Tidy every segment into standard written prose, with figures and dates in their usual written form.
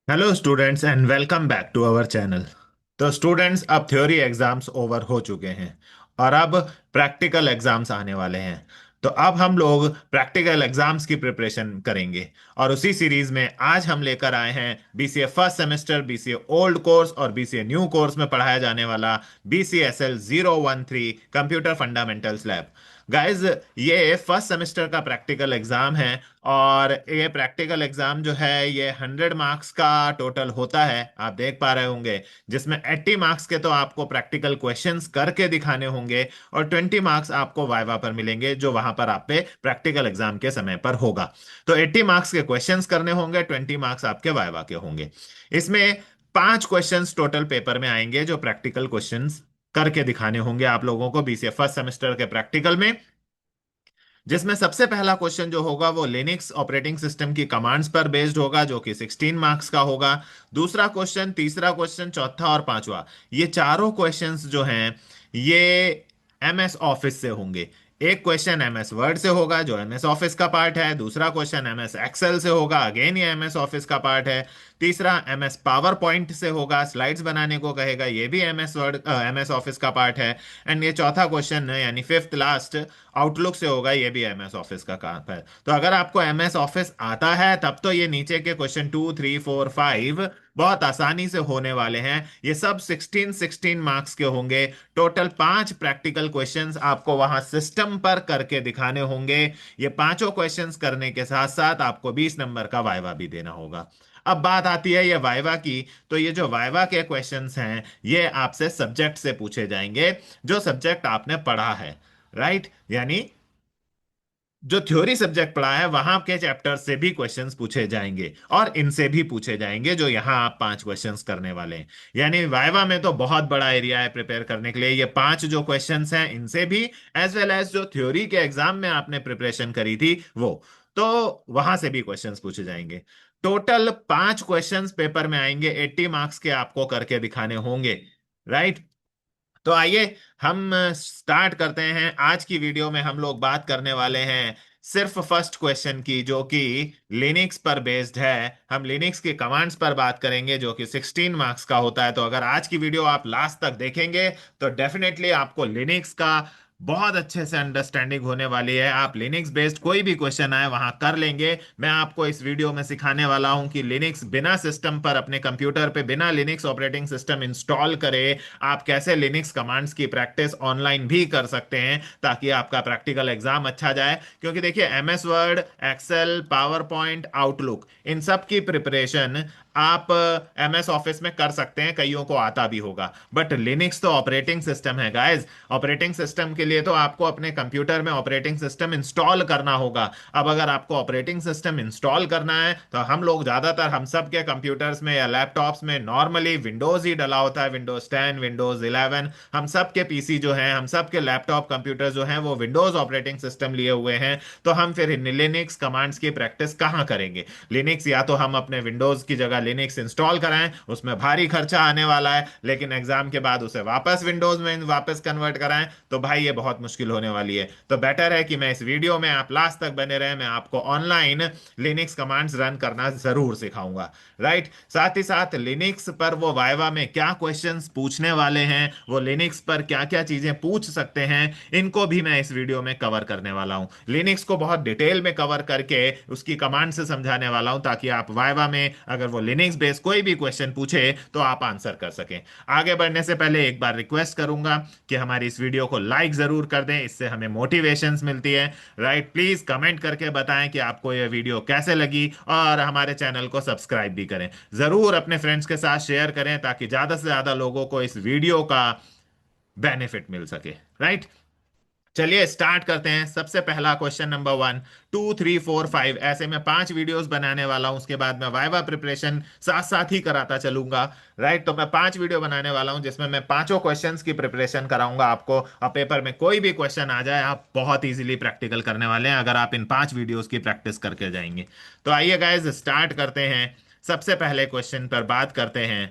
Hello students and welcome back to our channel. तो students, अब theory exams over हो चुके हैं और अब प्रैक्टिकल एग्जाम्स आने वाले हैं। तो अब हम लोग प्रैक्टिकल एग्जाम्स की प्रिपरेशन करेंगे और उसी सीरीज में आज हम लेकर आए हैं BCA first semester, BCA old course और बीसीए न्यू कोर्स में पढ़ाया जाने वाला BCSL 013 computer fundamentals lab. Guys, ये फर्स्ट सेमेस्टर का प्रैक्टिकल एग्जाम है और ये प्रैक्टिकल एग्जाम जो है ये 100 मार्क्स का टोटल होता है, आप देख पा रहे होंगे। जिसमें 80 मार्क्स के तो आपको प्रैक्टिकल क्वेश्चंस करके दिखाने होंगे और 20 मार्क्स आपको वाइवा पर मिलेंगे, जो वहां पर आप पे प्रैक्टिकल एग्जाम के समय पर होगा। तो 80 मार्क्स के क्वेश्चंस करने होंगे, 20 मार्क्स आपके वाइवा के होंगे। इसमें 5 क्वेश्चंस टोटल पेपर में आएंगे जो प्रैक्टिकल क्वेश्चंस करके दिखाने होंगे आप लोगों को बीसीए फर्स्ट सेमेस्टर के प्रैक्टिकल में। जिसमें सबसे पहला क्वेश्चन जो होगा वो लिनक्स ऑपरेटिंग सिस्टम की कमांड्स पर बेस्ड होगा, जो कि 16 मार्क्स का होगा। दूसरा क्वेश्चन, तीसरा क्वेश्चन, चौथा और पांचवा, ये चारों क्वेश्चंस जो हैं ये एमएस ऑफिस से होंगे। एक क्वेश्चन एमएस वर्ड से होगा जो एमएस ऑफिस का पार्ट है। दूसरा क्वेश्चन एमएस एक्सेल से होगा, अगेन ये एमएस ऑफिस का पार्ट है। तीसरा एमएस पावर पॉइंट से होगा, स्लाइड्स बनाने को कहेगा, ये भी एमएस वर्ड एमएस ऑफिस का पार्ट है। एंड ये चौथा क्वेश्चन यानी फिफ्थ लास्ट आउटलुक से होगा, ये भी एमएस ऑफिस का काम है। तो अगर आपको एमएस ऑफिस आता है तब तो ये नीचे के क्वेश्चन 2, 3, 4, 5 बहुत आसानी से होने वाले हैं। ये सब 16 16 मार्क्स के होंगे। टोटल 5 प्रैक्टिकल क्वेश्चंस आपको वहां सिस्टम पर करके दिखाने होंगे। ये पांचों क्वेश्चंस करने के साथ साथ आपको 20 नंबर का वाइवा भी देना होगा। अब बात आती है ये वाइवा की। तो ये जो वाइवा के क्वेश्चंस हैं ये आपसे सब्जेक्ट से पूछे जाएंगे, जो सब्जेक्ट आपने पढ़ा है। राइट, यानी जो थ्योरी सब्जेक्ट पढ़ा है वहां के चैप्टर से भी क्वेश्चंस पूछे जाएंगे और इनसे भी पूछे जाएंगे, जो यहां आप 5 क्वेश्चंस करने वाले हैं। यानी वाइवा में तो बहुत बड़ा एरिया है प्रिपेयर करने के लिए। ये 5 जो क्वेश्चंस हैं इनसे भी, एज वेल एज जो थ्योरी के एग्जाम में आपने प्रिपरेशन करी थी वो, तो वहां से भी क्वेश्चंस पूछे जाएंगे। टोटल 5 क्वेश्चंस पेपर में आएंगे, 80 मार्क्स के आपको करके दिखाने होंगे। राइट। तो आइए हम स्टार्ट करते हैं। आज की वीडियो में हम लोग बात करने वाले हैं सिर्फ फर्स्ट क्वेश्चन की, जो कि लिनक्स पर बेस्ड है। हम लिनक्स के कमांड्स पर बात करेंगे जो कि 16 मार्क्स का होता है। तो अगर आज की वीडियो आप लास्ट तक देखेंगे तो डेफिनेटली आपको लिनक्स का बहुत अच्छे से अंडरस्टैंडिंग होने वाली है। आप लिनक्स बेस्ड कोई भी क्वेश्चन आए वहां कर लेंगे। मैं आपको इस वीडियो में सिखाने वाला हूं कि लिनक्स बिना सिस्टम पर, अपने कंप्यूटर पे बिना लिनक्स ऑपरेटिंग सिस्टम इंस्टॉल करे आप कैसे लिनक्स कमांड्स की प्रैक्टिस ऑनलाइन भी कर सकते हैं, ताकि आपका प्रैक्टिकल एग्जाम अच्छा जाए। क्योंकि देखिए, MS Word, Excel, PowerPoint, Outlook, इन सब की प्रिपरेशन आप एमएस ऑफिस में कर सकते हैं, कईयों को आता भी होगा। बट लिनक्स तो ऑपरेटिंग सिस्टम है गाइस। ऑपरेटिंग सिस्टम के लिए तो आपको अपने कंप्यूटर में ऑपरेटिंग सिस्टम इंस्टॉल करना होगा। अब अगर आपको ऑपरेटिंग सिस्टम इंस्टॉल करना है तो हम लोग ज्यादातर, हम सब के कंप्यूटर्स में या लैपटॉप्स में नॉर्मली विंडोज ही डला होता है, विंडोज 10, विंडोज 11। हम सब के पीसी जो हैं, हम सब के लैपटॉप कंप्यूटर जो हैं वो विंडोज ऑपरेटिंग सिस्टम लिए हुए हैं। तो हम फिर लिनक्स कमांड्स की प्रैक्टिस कहाँ करेंगे? लिनक्स या तो हम अपने विंडोज की जगह लिनक्स इंस्टॉल कराएं, उसमें भारी खर्चा आने वाला है, लेकिन एग्जाम के बाद उसे वापस विंडोज में वापस कन्वर्ट कराएं तो भाई ये बहुत मुश्किल होने वाली है। तो बेटर है कि मैं इस वीडियो में, आप लास्ट तक बने रहें, मैं आपको ऑनलाइन लिनक्स कमांड्स रन करना जरूर सिखाऊंगा। राइट। साथ ही साथ लिनक्स पर वो वाइवा में क्या क्वेश्चंस पूछने वाले हैं, वो लिनक्स पर क्या क्या चीजें पूछ सकते हैं, इनको भी मैं इस वीडियो में कवर करने वाला हूं। लिनक्स को बहुत डिटेल में कवर करके उसकी कमांड से समझाने वाला हूं, ताकि आप वाइवा में अगर वो लिनक्स बेस्ड कोई भी क्वेश्चन पूछे तो आप आंसर कर सकें। आगे बढ़ने से पहले एक बार रिक्वेस्ट करूंगा कि हमारी इस वीडियो को लाइक जरूर कर दें, इससे हमें मोटिवेशंस मिलती है। राइट। प्लीज कमेंट करके बताएं कि आपको यह वीडियो कैसे लगी और हमारे चैनल को सब्सक्राइब भी करें। जरूर अपने फ्रेंड्स के साथ शेयर करें ताकि ज्यादा से ज्यादा लोगों को इस वीडियो का बेनिफिट मिल सके। राइट। चलिए स्टार्ट करते हैं। सबसे पहला क्वेश्चन नंबर 1, 2, 3, 4, 5, ऐसे मैं 5 वीडियोस बनाने वाला हूं। उसके बाद मैं वाइवा प्रिपरेशन साथ साथ ही कराता चलूंगा। राइट। तो मैं 5 वीडियो बनाने वाला हूं जिसमें मैं पांचों क्वेश्चंस की प्रिपरेशन कराऊंगा आपको। अब पेपर में कोई भी क्वेश्चन आ जाए, आप बहुत इजीली प्रैक्टिकल करने वाले हैं अगर आप इन 5 वीडियोस की प्रैक्टिस करके जाएंगे। तो आइए गाइज स्टार्ट करते हैं। सबसे पहले क्वेश्चन पर बात करते हैं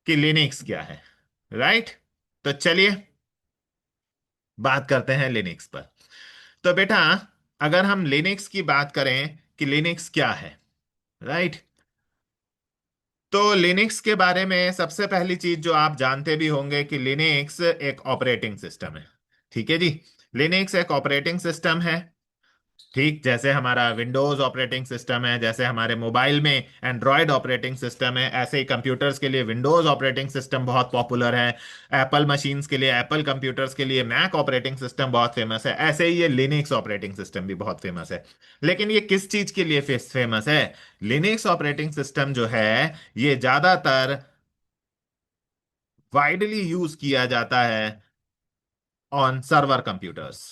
कि लिनक्स क्या है। राइट। तो चलिए बात करते हैं लिनक्स पर। तो बेटा, अगर हम लिनक्स की बात करें कि लिनक्स क्या है, राइट, तो लिनक्स के बारे में सबसे पहली चीज जो आप जानते भी होंगे कि लिनक्स एक ऑपरेटिंग सिस्टम है। ठीक है जी। लिनक्स एक ऑपरेटिंग सिस्टम है। ठीक जैसे हमारा विंडोज ऑपरेटिंग सिस्टम है, जैसे हमारे मोबाइल में एंड्रॉयड ऑपरेटिंग सिस्टम है, ऐसे ही कंप्यूटर्स के लिए विंडोज ऑपरेटिंग सिस्टम बहुत पॉपुलर है। एप्पल मशीन्स के लिए, एप्पल कंप्यूटर्स के लिए मैक ऑपरेटिंग सिस्टम बहुत फेमस है। ऐसे ही ये लिनक्स ऑपरेटिंग सिस्टम भी बहुत फेमस है। लेकिन ये किस चीज के लिए फेमस है? लिनक्स ऑपरेटिंग सिस्टम जो है, ये ज्यादातर वाइडली यूज किया जाता है ऑन सर्वर कंप्यूटर्स।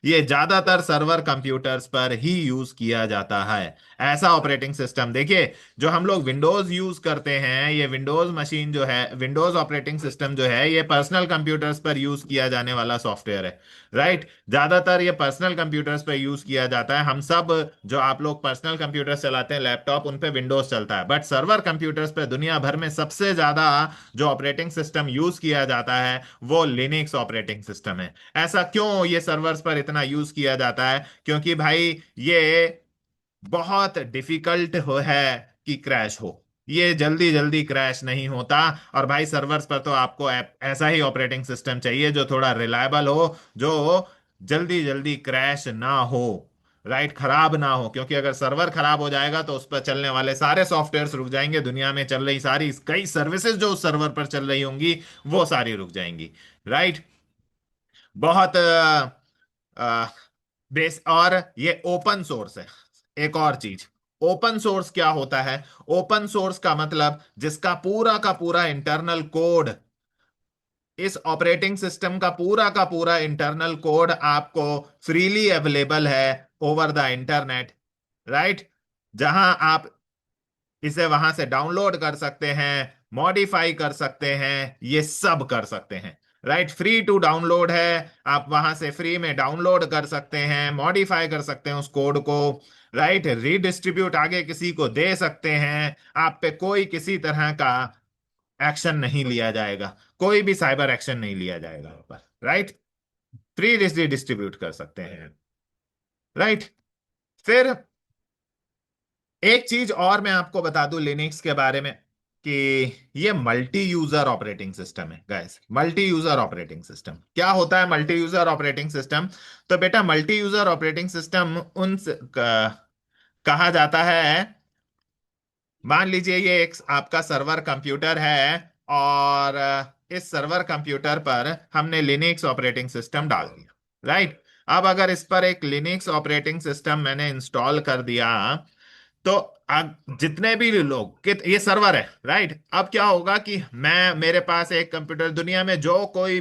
ये ज्यादातर सर्वर कंप्यूटर्स पर ही यूज किया जाता है। ऐसा ऑपरेटिंग सिस्टम देखिए, जो हम लोग विंडोज यूज करते हैं, ये विंडोज मशीन जो है, विंडोज ऑपरेटिंग सिस्टम जो है, ये पर्सनल कंप्यूटर्स पर यूज किया जाने वाला सॉफ्टवेयर है। राइट। ज्यादातर ये पर्सनल कंप्यूटर्स पर यूज किया जाता है। हम सब जो आप लोग पर्सनल कंप्यूटर चलाते हैं, लैपटॉप, उन पे विंडोज चलता है, बट सर्वर कंप्यूटर्स पे दुनिया भर में सबसे ज्यादा जो ऑपरेटिंग सिस्टम यूज किया जाता है वो लिनक्स ऑपरेटिंग सिस्टम है। ऐसा क्यों ये सर्वर्स पर इतना यूज किया जाता है? क्योंकि भाई ये बहुत डिफिकल्ट हो है कि क्रैश हो। ये जल्दी जल्दी क्रैश नहीं होता। और भाई सर्वर्स पर तो आपको ऐसा ही ऑपरेटिंग सिस्टम चाहिए जो थोड़ा रिलायबल हो, जो जल्दी जल्दी क्रैश ना हो, राइट, खराब ना हो। क्योंकि अगर सर्वर खराब हो जाएगा तो उस पर चलने वाले सारे सॉफ्टवेयर्स रुक जाएंगे, दुनिया में चल रही सारी कई सर्विसेज जो उस सर्वर पर चल रही होंगी वो सारी रुक जाएंगी। राइट। बहुत बेस। और ये ओपन सोर्स है। एक और चीज, ओपन सोर्स क्या होता है? ओपन सोर्स का मतलब जिसका पूरा का पूरा इंटरनल कोड, इस ऑपरेटिंग सिस्टम का पूरा इंटरनल कोड आपको फ्रीली अवेलेबल है ओवर द इंटरनेट। राइट। जहां आप इसे वहां से डाउनलोड कर सकते हैं, मॉडिफाई कर सकते हैं, ये सब कर सकते हैं। राइट। फ्री टू डाउनलोड है। आप वहां से फ्री में डाउनलोड कर सकते हैं, मॉडिफाई कर सकते हैं उस कोड को। राइट। रीडिस्ट्रीब्यूट आगे किसी को दे सकते हैं। आप पे कोई किसी तरह का एक्शन नहीं लिया जाएगा, कोई भी साइबर एक्शन नहीं लिया जाएगा ऊपर। राइट। फ्री डिस्ट्रीब्यूट कर सकते हैं। राइट। फिर एक चीज और मैं आपको बता दूं लिनक्स के बारे में, कि ये मल्टी यूजर ऑपरेटिंग सिस्टम है guys. Multi user operating system क्या होता है? मल्टी यूजर ऑपरेटिंग सिस्टम, तो बेटा मल्टी यूजर ऑपरेटिंग सिस्टम कहा जाता है। मान लीजिए ये एक आपका सर्वर कंप्यूटर है, और इस सर्वर कंप्यूटर पर हमने लिनक्स ऑपरेटिंग सिस्टम डाल दिया। राइट। अब अगर इस पर एक लिनक्स ऑपरेटिंग सिस्टम मैंने इंस्टॉल कर दिया, तो अब जितने भी लोग ये सर्वर है, राइट। अब क्या होगा कि मैं, मेरे पास एक कंप्यूटर, दुनिया में जो कोई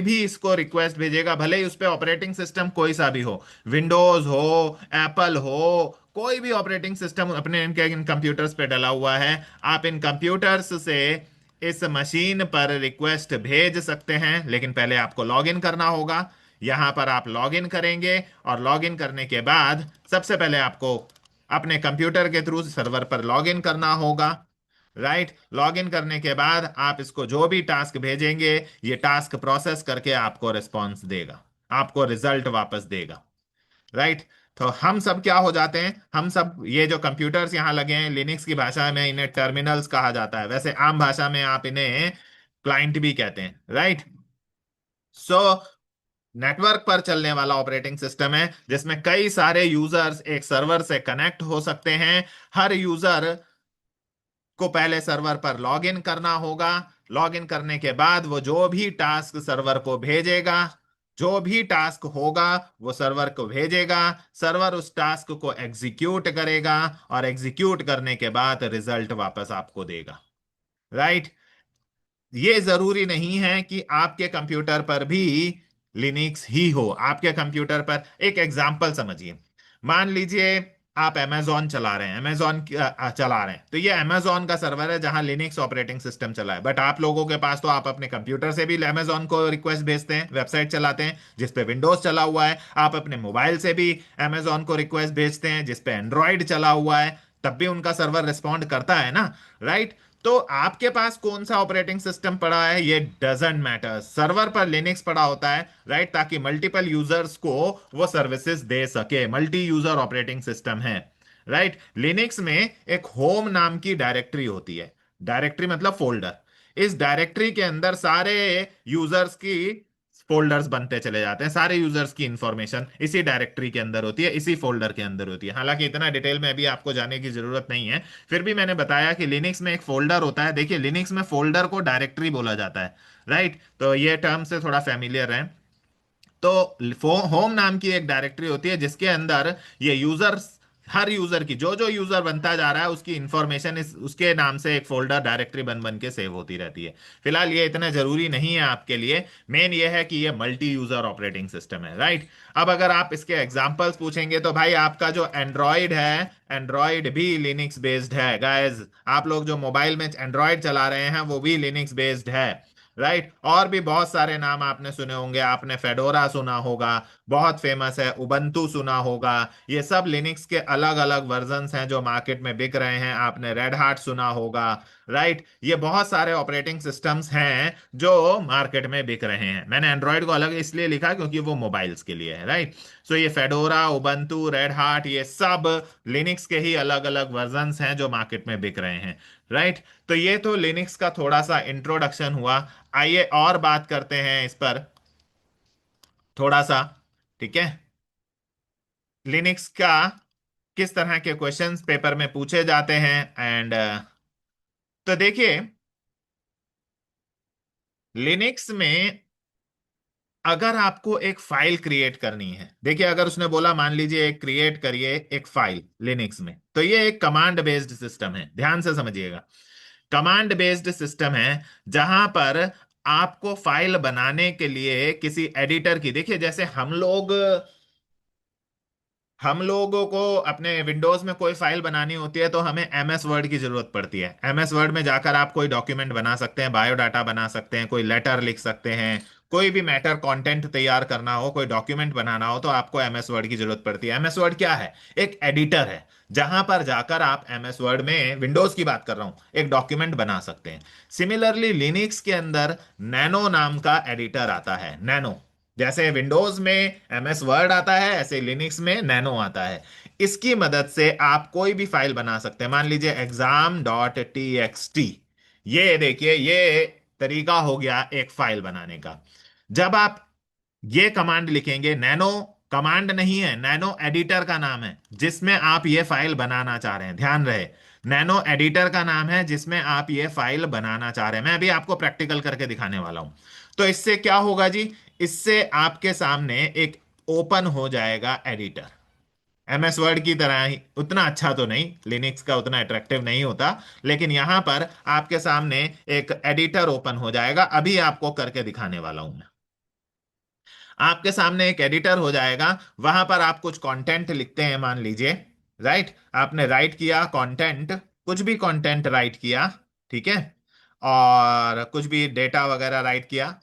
भी इसको रिक्वेस्ट भेजेगा, भले ही उस पे ऑपरेटिंग सिस्टम कोई सा भी हो, विंडोज हो, एप्पल हो, कोई भी ऑपरेटिंग सिस्टम अपने इनके इन कंप्यूटर्स पे डला हुआ है, आप इन कंप्यूटर्स से इस मशीन पर रिक्वेस्ट भेज सकते हैं। लेकिन पहले आपको लॉग इन करना होगा। यहां पर आप लॉग इन करेंगे, और लॉग इन करने के बाद सबसे पहले आपको अपने कंप्यूटर के थ्रू सर्वर पर लॉग इन करना होगा। राइट। लॉग इन करने के बाद आप इसको जो भी टास्क भेजेंगे, ये टास्क प्रोसेस करके आपको रिस्पॉन्स देगा, आपको रिजल्ट वापस देगा। राइट। तो हम सब क्या हो जाते हैं, हम सब ये जो कंप्यूटर्स यहाँ लगे हैं, लिनक्स की भाषा में इन्हें टर्मिनल्स कहा जाता है, वैसे आम भाषा में आप इन्हें क्लाइंट भी कहते हैं। राइट। सो नेटवर्क पर चलने वाला ऑपरेटिंग सिस्टम है जिसमें कई सारे यूजर्स एक सर्वर से कनेक्ट हो सकते हैं। हर यूजर को पहले सर्वर पर लॉग इन करना होगा। लॉग इन करने के बाद वो जो भी टास्क सर्वर को भेजेगा, जो भी टास्क होगा वो सर्वर को भेजेगा। सर्वर उस टास्क को एग्जीक्यूट करेगा, और एग्जीक्यूट करने के बाद रिजल्ट वापस आपको देगा। राइट। ये जरूरी नहीं है कि आपके कंप्यूटर पर भी लिनक्स ही हो। आपके कंप्यूटर पर एक एग्जांपल समझिए। मान लीजिए आप अमेजॉन चला रहे हैं, चला रहे हैं, तो ये अमेजॉन का सर्वर है जहां लिनक्स ऑपरेटिंग सिस्टम चला है। बट आप लोगों के पास तो आप अपने कंप्यूटर से भी अमेजॉन को रिक्वेस्ट भेजते हैं, वेबसाइट चलाते हैं जिस पे विंडोज चला हुआ है। आप अपने मोबाइल से भी अमेजॉन को रिक्वेस्ट भेजते हैं जिस पे एंड्रॉयड चला हुआ है, तब भी उनका सर्वर रिस्पॉन्ड करता है ना। राइट। तो आपके पास कौन सा ऑपरेटिंग सिस्टम पड़ा है ये डजेंट मैटर, सर्वर पर लिनक्स पड़ा होता है। राइट। ताकि मल्टीपल यूजर्स को वो सर्विसेज दे सके, मल्टी यूजर ऑपरेटिंग सिस्टम है। राइट। लिनक्स में एक होम नाम की डायरेक्टरी होती है। डायरेक्टरी मतलब फोल्डर। इस डायरेक्टरी के अंदर सारे यूजर्स की फोल्डर्स बनते चले जाते हैं। सारे यूजर्स की इंफॉर्मेशन इसी डायरेक्टरी के अंदर होती है, इसी फोल्डर के अंदर होती है। हालांकि इतना डिटेल में अभी आपको जाने की जरूरत नहीं है, फिर भी मैंने बताया कि लिनक्स में एक फोल्डर होता है। देखिए, लिनक्स में फोल्डर को डायरेक्टरी बोला जाता है। राइट, तो ये टर्म से थोड़ा फेमिलियर है। तो होम नाम की एक डायरेक्टरी होती है जिसके अंदर ये यूजर, हर यूजर की, जो जो यूजर बनता जा रहा है उसकी इंफॉर्मेशन इस उसके नाम से एक फोल्डर डायरेक्टरी बन बन के सेव होती रहती है। फिलहाल ये इतना जरूरी नहीं है आपके लिए। मेन ये है कि ये मल्टी यूजर ऑपरेटिंग सिस्टम है। राइट। अब अगर आप इसके एग्जांपल्स पूछेंगे तो भाई आपका जो एंड्रॉयड है, एंड्रॉयड भी लिनक्स बेस्ड है गाइस। आप लोग जो मोबाइल में एंड्रॉयड चला रहे हैं वो भी लिनक्स बेस्ड है। राइट। और भी बहुत सारे नाम आपने सुने होंगे। आपने फेडोरा सुना होगा, बहुत फेमस है। उबंटू सुना होगा। ये सब लिनक्स के अलग अलग वर्जन्स हैं जो मार्केट में बिक रहे हैं। आपने रेड हार्ट सुना होगा। राइट। ये बहुत सारे ऑपरेटिंग सिस्टम्स हैं जो मार्केट में बिक रहे हैं। मैंने एंड्रॉयड को अलग इसलिए लिखा क्योंकि वो मोबाइल्स के लिए है। राइट। सो ये फेडोरा, उबंटू, रेड हार्ट, ये सब लिनक्स के ही अलग अलग वर्जन्स हैं जो मार्केट में बिक रहे हैं। राइट। तो ये तो लिनक्स का थोड़ा सा इंट्रोडक्शन हुआ। आइए और बात करते हैं इस पर थोड़ा सा। ठीक है। लिनक्स का किस तरह के क्वेश्चंस पेपर में पूछे जाते हैं एंड तो देखिए, लिनक्स में अगर आपको एक फाइल क्रिएट करनी है, देखिए अगर उसने बोला मान लीजिए एक क्रिएट करिए एक फाइल लिनक्स में, तो ये एक कमांड बेस्ड सिस्टम है। ध्यान से समझिएगा, कमांड बेस्ड सिस्टम है जहां पर आपको फाइल बनाने के लिए किसी एडिटर की, देखिए जैसे हम लोगों को अपने विंडोज में कोई फाइल बनानी होती है तो हमें एमएस वर्ड की जरूरत पड़ती है। एमएस वर्ड में जाकर आप कोई डॉक्यूमेंट बना सकते हैं, बायोडाटा बना सकते हैं, कोई लेटर लिख सकते हैं, कोई भी मैटर कंटेंट तैयार करना हो, कोई डॉक्यूमेंट बनाना हो तो आपको एमएस वर्ड की जरूरत पड़ती है। एमएस वर्ड क्या है? एक एडिटर है जहां पर जाकर आप एमएस वर्ड में, विंडोज की बात कर रहा हूं, एक डॉक्यूमेंट बना सकते हैं। सिमिलरली लिनक्स के अंदर नैनो नाम का एडिटर आता है। नैनो, जैसे विंडोज में एमएस वर्ड आता है ऐसे लिनक्स में नैनो आता है। इसकी मदद से आप कोई भी फाइल बना सकते हैं। मान लीजिए exam dot T x T, ये देखिए ये तरीका हो गया एक फाइल बनाने का। जब आप ये कमांड लिखेंगे, नैनो कमांड नहीं है, नैनो एडिटर का नाम है जिसमें आप ये फाइल बनाना चाह रहे हैं। ध्यान रहे, नैनो एडिटर का नाम है जिसमें आप ये फाइल बनाना चाह रहे हैं। मैं अभी आपको प्रैक्टिकल करके दिखाने वाला हूं। तो इससे क्या होगा जी? इससे आपके सामने एक ओपन हो जाएगा एडिटर। एमएस वर्ड की तरह ही, उतना अच्छा तो नहीं, लिनक्स का उतना अट्रैक्टिव नहीं होता, लेकिन यहां पर आपके सामने एक एडिटर ओपन हो जाएगा। अभी आपको करके दिखाने वाला हूं मैं। आपके सामने एक एडिटर हो जाएगा, वहां पर आप कुछ कंटेंट लिखते हैं मान लीजिए। राइट, आपने राइट किया कंटेंट, कुछ भी कंटेंट राइट किया। ठीक है। और कुछ भी डेटा वगैरह राइट किया।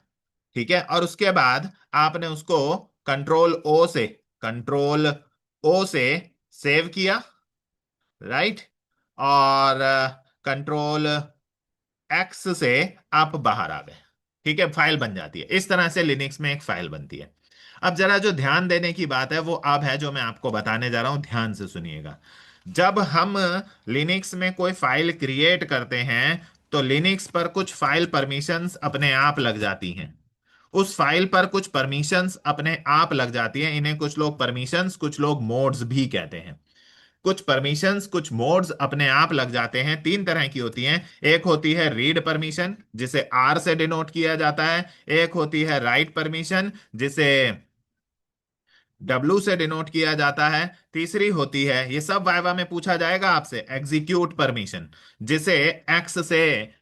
ठीक है। और उसके बाद आपने उसको कंट्रोल ओ से सेव किया। राइट। और कंट्रोल एक्स से आप बाहर आ गए। ठीक है, फाइल बन जाती है। इस तरह से लिनक्स में एक फाइल बनती है। अब जरा जो ध्यान देने की बात है वो अब है जो मैं आपको बताने जा रहा हूं, ध्यान से सुनिएगा। जब हम लिनक्स में कोई फाइल क्रिएट करते हैं तो लिनक्स पर कुछ फाइल परमिशंस अपने आप लग जाती हैं। उस फाइल पर कुछ परमिशंस अपने आप लग जाती हैं। इन्हें कुछ लोग परमिशंस, कुछ लोग मोड्स भी कहते हैं। कुछ परमिशंस, कुछ मोड्स अपने आप लग जाते हैं। तीन तरह की होती हैं। एक होती है रीड परमिशन जिसे आर से डिनोट किया जाता है। एक होती है राइट परमिशन जिसे डब्ल्यू से डिनोट किया जाता है। तीसरी होती है, ये सब वाइवा में पूछा जाएगा आपसे, एग्जीक्यूट परमिशन जिसे एक्स से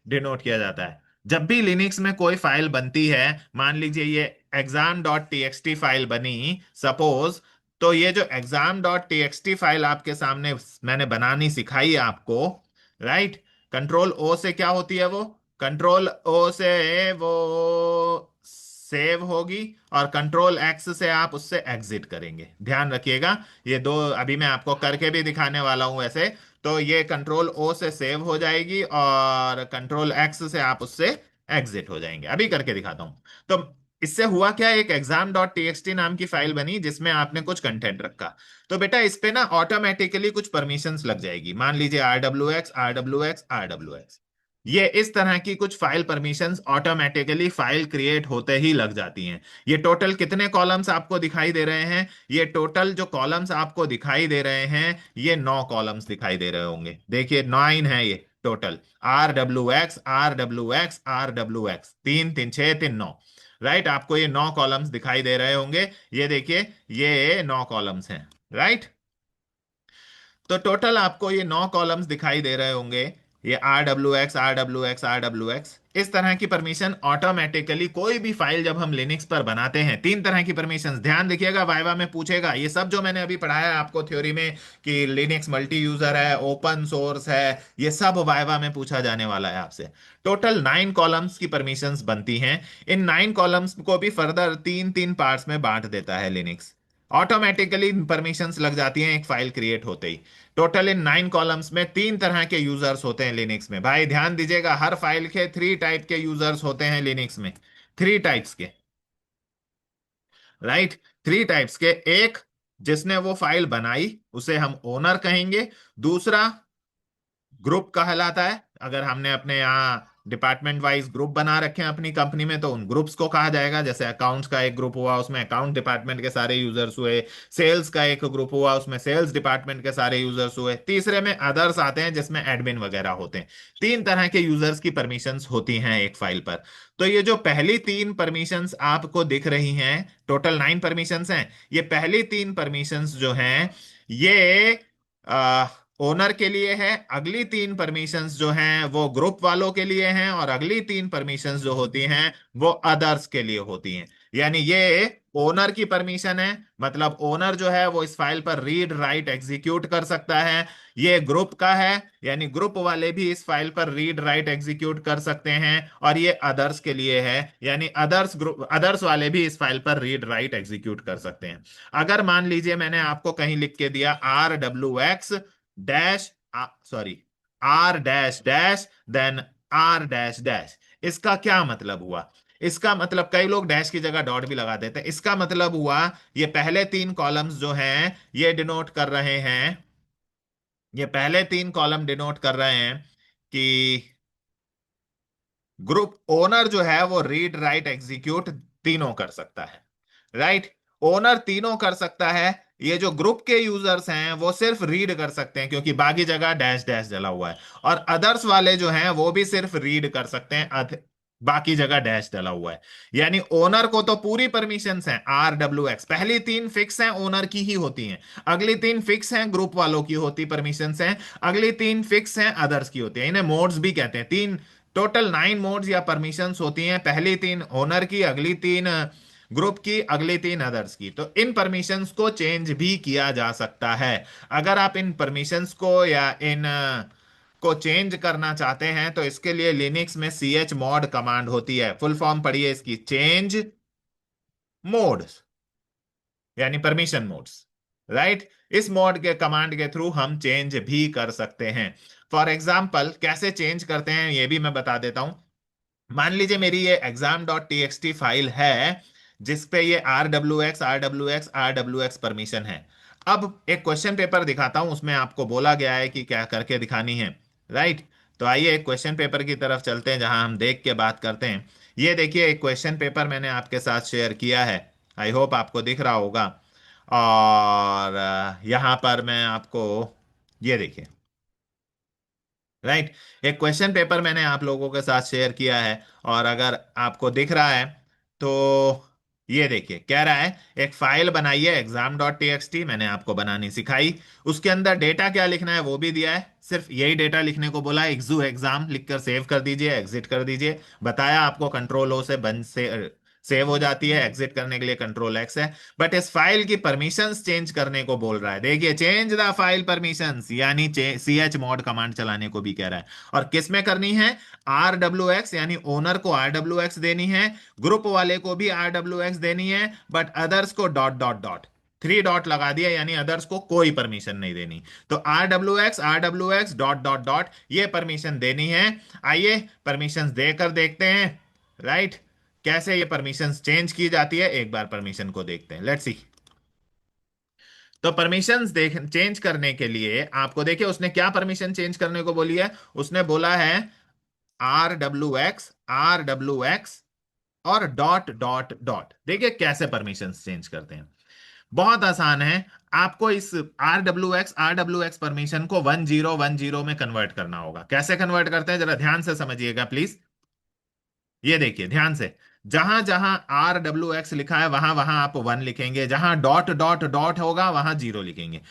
डिनोट किया जाता है। जब भी लिनक्स में कोई फाइल बनती है, मान लीजिए ये exam dot T x T file बनी सपोज, तो ये जो exam dot T x T file आपके सामने मैंने बनानी सिखाई आपको। राइट। कंट्रोल ओ से क्या होती है वो? कंट्रोल ओ से वो सेव होगी, और कंट्रोल एक्स से आप उससे एग्जिट करेंगे। ध्यान रखिएगा, ये दो अभी मैं आपको करके भी दिखाने वाला हूं वैसे। तो ये कंट्रोल ओ से सेव हो जाएगी और कंट्रोल एक्स से आप उससे एग्जिट हो जाएंगे। अभी करके दिखाता हूं। तो इससे हुआ क्या, एक एग्जाम डॉट टीएक्सटी नाम की फाइल बनी जिसमें आपने कुछ कंटेंट रखा। तो बेटा इस पे ना ऑटोमेटिकली कुछ परमिशंस लग जाएगी, मान लीजिए RWX RWX RWX, ये इस तरह की कुछ file permissions automatically file create होते ही लग जाती हैं। ये टोटल कितने कॉलम्स आपको दिखाई दे रहे हैं, ये टोटल जो कॉलम्स आपको दिखाई दे रहे हैं ये 9 कॉलम्स दिखाई दे रहे होंगे, देखिए 9 है ये total. RWX RWX RWX, 3 3 6 3 9, right. आपको ये 9 कॉलम्स दिखाई दे रहे होंगे, ये देखिए ये 9 कॉलम्स हैं, राइट। तो टोटल आपको ये 9 कॉलम्स दिखाई दे रहे होंगे, ये RWX RWX RWX। इस तरह की परमिशन ऑटोमेटिकली कोई भी फाइल जब हम लिनक्स पर बनाते हैं, 3 तरह की परमिशन ध्यान देखिएगा, वाइवा में पूछेगा ये सब जो मैंने अभी पढ़ाया है आपको थ्योरी में कि लिनक्स मल्टी यूजर है, ओपन सोर्स है, ये सब वाइवा में पूछा जाने वाला है आपसे। टोटल 9 कॉलम्स की परमिशंस बनती हैं। इन 9 कॉलम्स को भी फर्दर 3 3 पार्ट्स में बांट देता है लिनक्स, ऑटोमेटिकली परमिशंस लग जाती हैं एक फाइल क्रिएट होते ही। टोटल इन 9 कॉलम्स में 3 तरह के यूजर्स होते हैं लिनक्स में, भाई ध्यान दीजिएगा, हर फाइल के 3 टाइप के यूजर्स होते हैं लिनक्स में, 3 टाइप्स के, राइट। 3 टाइप्स के, एक जिसने वो फाइल बनाई उसे हम ओनर कहेंगे, दूसरा ग्रुप कहलाता है, अगर हमने अपने यहाँ डिपार्टमेंट वाइज ग्रुप बना रखे हैं अपनी कंपनी में तो उन ग्रुप्स को कहा जाएगा, जैसे अकाउंट्स का एक ग्रुप हुआ उसमें अकाउंट डिपार्टमेंट के सारे यूजर्स हुए, सेल्स का एक ग्रुप हुआ उसमें सेल्स डिपार्टमेंट के सारे यूजर्स हुए, तीसरे में अदर्स आते हैं जिसमें एडमिन वगैरह होते हैं। 3 तरह के यूजर्स की परमिशंस होती हैं एक फाइल पर। तो ये जो पहली 3 परमिशंस आपको दिख रही हैं, टोटल 9 परमिशंस हैं, ये पहली 3 परमिशंस जो हैं ये ओनर के लिए है, अगली 3 परमिशंस जो हैं वो ग्रुप वालों के लिए हैं, और अगली 3 परमिशंस जो होती हैं वो अदर्स के लिए होती हैं। यानी ये ओनर की परमिशन है, मतलब ओनर जो है वो इस फाइल पर रीड राइट एग्जीक्यूट कर सकता है। ये ग्रुप का है, यानी ग्रुप वाले भी इस फाइल पर रीड राइट एग्जीक्यूट कर सकते हैं। और ये अदर्स के लिए है, यानी अदर्स ग्रुप, अदर्स वाले भी इस फाइल पर रीड राइट एग्जीक्यूट कर सकते हैं। अगर मान लीजिए मैंने आपको कहीं लिख के दिया RWX dash, sorry, R dash dash then R dash dash, इसका क्या मतलब हुआ? इसका मतलब, कई लोग डैश की जगह डॉट भी लगा देते हैं, इसका मतलब हुआ ये पहले 3 कॉलम्स जो हैं ये डिनोट कर रहे हैं, ये पहले 3 कॉलम डिनोट कर रहे हैं कि ग्रुप ओनर जो है वो रीड राइट एग्जीक्यूट तीनों कर सकता है, राइट। ओनर तीनों कर सकता है। ये जो ग्रुप के यूजर्स हैं वो सिर्फ रीड कर सकते हैं क्योंकि बाकी जगह डैश डैश डला हुआ है, और अदर्स वाले जो हैं वो भी सिर्फ रीड कर सकते हैं, बाकी जगह डैश डला हुआ है। यानी ओनर को तो पूरी परमिशंस हैं, RWX पहली 3 फिक्स हैं, ओनर की ही होती हैं, अगली 3 फिक्स हैं ग्रुप वालों की होती परमिशंस हैं, अगली 3 फिक्स हैं अदर्स की होती है, इन्हें मोड्स भी कहते हैं। टोटल 9 मोड्स या परमिशंस होती हैं, पहली 3 ओनर की, अगली 3 ग्रुप की, अगली 3 अदर्स की। तो इन परमिशंस को चेंज भी किया जा सकता है। अगर आप इन परमिशंस को या इन को चेंज करना चाहते हैं तो इसके लिए लिनक्स में chmod कमांड होती है, फुल फॉर्म पढ़िए इसकी, चेंज मोड, यानी परमिशन मोड्स, राइट। इस मोड के कमांड के थ्रू हम चेंज भी कर सकते हैं। फॉर एग्जाम्पल कैसे चेंज करते हैं ये भी मैं बता देता हूं। मान लीजिए मेरी ये exam.txt फाइल है जिसपे ये RWX परमिशन है। अब एक क्वेश्चन पेपर दिखाता हूं, उसमें आपको बोला गया है कि क्या करके दिखानी है, राइट। तो आइए एक क्वेश्चन पेपर की तरफ चलते हैं जहां हम देख के बात करते हैं। ये देखिए एक क्वेश्चन पेपर मैंने आपके साथ शेयर किया है, आई होप आपको दिख रहा होगा। और यहाँ पर मैं आपको, ये देखिए, राइट, एक क्वेश्चन पेपर मैंने आप लोगों के साथ शेयर किया है, और अगर आपको दिख रहा है तो ये देखिए कह रहा है एक फाइल बनाइए exam.txt, मैंने आपको बनानी सिखाई, उसके अंदर डेटा क्या लिखना है वो भी दिया है, सिर्फ यही डेटा लिखने को बोला है, exu exam लिखकर सेव कर दीजिए, एग्जिट कर दीजिए। बताया आपको कंट्रोल ओ से बंद से सेव हो जाती है, एग्जिट करने के लिए कंट्रोल एक्स है। बट इस फाइल की परमिशंस चेंज करने को बोल रहा है, देखिए चेंज द फाइल परमिशंस, यानी chmod कमांड चलाने को भी कह रहा है। और किस में करनी है? RWX, यानी ओनर को RWX देनी है, ग्रुप वाले को भी RWX देनी है, but others co dot dot dot, 3 dot लगा दिया, यानी अदर्स को कोई परमिशन नहीं देनी। तो RWX डॉट डॉट डॉट ये परमिशन देनी है। आइए परमिशन देकर देखते हैं, राइट। कैसे ये परमिशंस चेंज की जाती है, एक बार परमिशन को देखते हैं, लेट्स सी। तो परमिशंस देख चेंज करने के लिए आपको देखिए उसने क्या परमिशन चेंज करने को बोली है। उसने बोला है आर डब्ल्यू एक्स और डॉट डॉट डॉट। देखिए कैसे परमिशंस चेंज करते हैं, बहुत आसान है। आपको इस आर डब्ल्यू एक्स परमिशन को 1010 में कन्वर्ट करना होगा। कैसे कन्वर्ट करते हैं, जरा ध्यान से समझिएगा प्लीज। ये देखिए ध्यान से, जहां जहां आर डब्ल्यू एक्स लिखा है वहां वहां आप वन लिखेंगे, जहां डॉट डॉट डॉट होगा वहां जीरो लिखेंगे।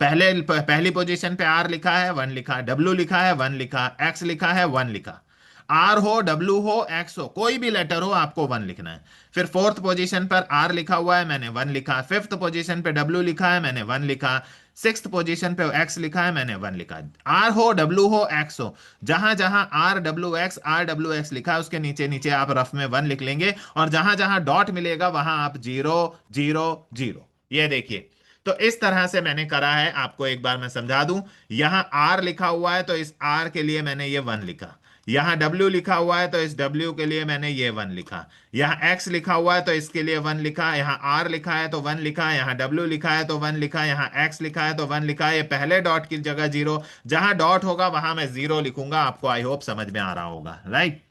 पहली पोजीशन पे आर लिखा है वन लिखा, डब्ल्यू लिखा है वन लिखा, एक्स लिखा है वन लिखा। आर हो डब्ल्यू हो एक्स हो कोई भी लेटर हो आपको वन लिखना है। फिर फोर्थ पोजीशन पर आर लिखा हुआ है मैंने वन लिखा, फिफ्थ पोजीशन पे डब्ल्यू लिखा है मैंने वन लिखा, सिक्स्थ पोजीशन पे एक्स लिखा है मैंने वन लिखा। आर हो डब्ल्यू हो एक्स हो, जहां जहां आर डब्ल्यू एक्स लिखा है उसके नीचे नीचे आप रफ में वन लिख लेंगे, और जहां जहां डॉट मिलेगा वहां आप जीरो जीरो जीरो। ये देखिए, तो इस तरह से मैंने करा है। आपको एक बार मैं समझा दूं, यहां आर लिखा हुआ है तो इस आर के लिए मैंने ये वन लिखा, यहाँ W लिखा हुआ है तो इस W के लिए मैंने ये वन लिखा, यहाँ X लिखा हुआ है तो इसके लिए वन लिखा, यहाँ R लिखा है तो वन लिखा, यहाँ W लिखा है तो वन लिखा, यहाँ X लिखा है तो वन लिखा। ये पहले डॉट की जगह जीरो, जहां डॉट होगा वहां मैं जीरो लिखूंगा। आपको आई होप समझ में आ रहा होगा, राइट।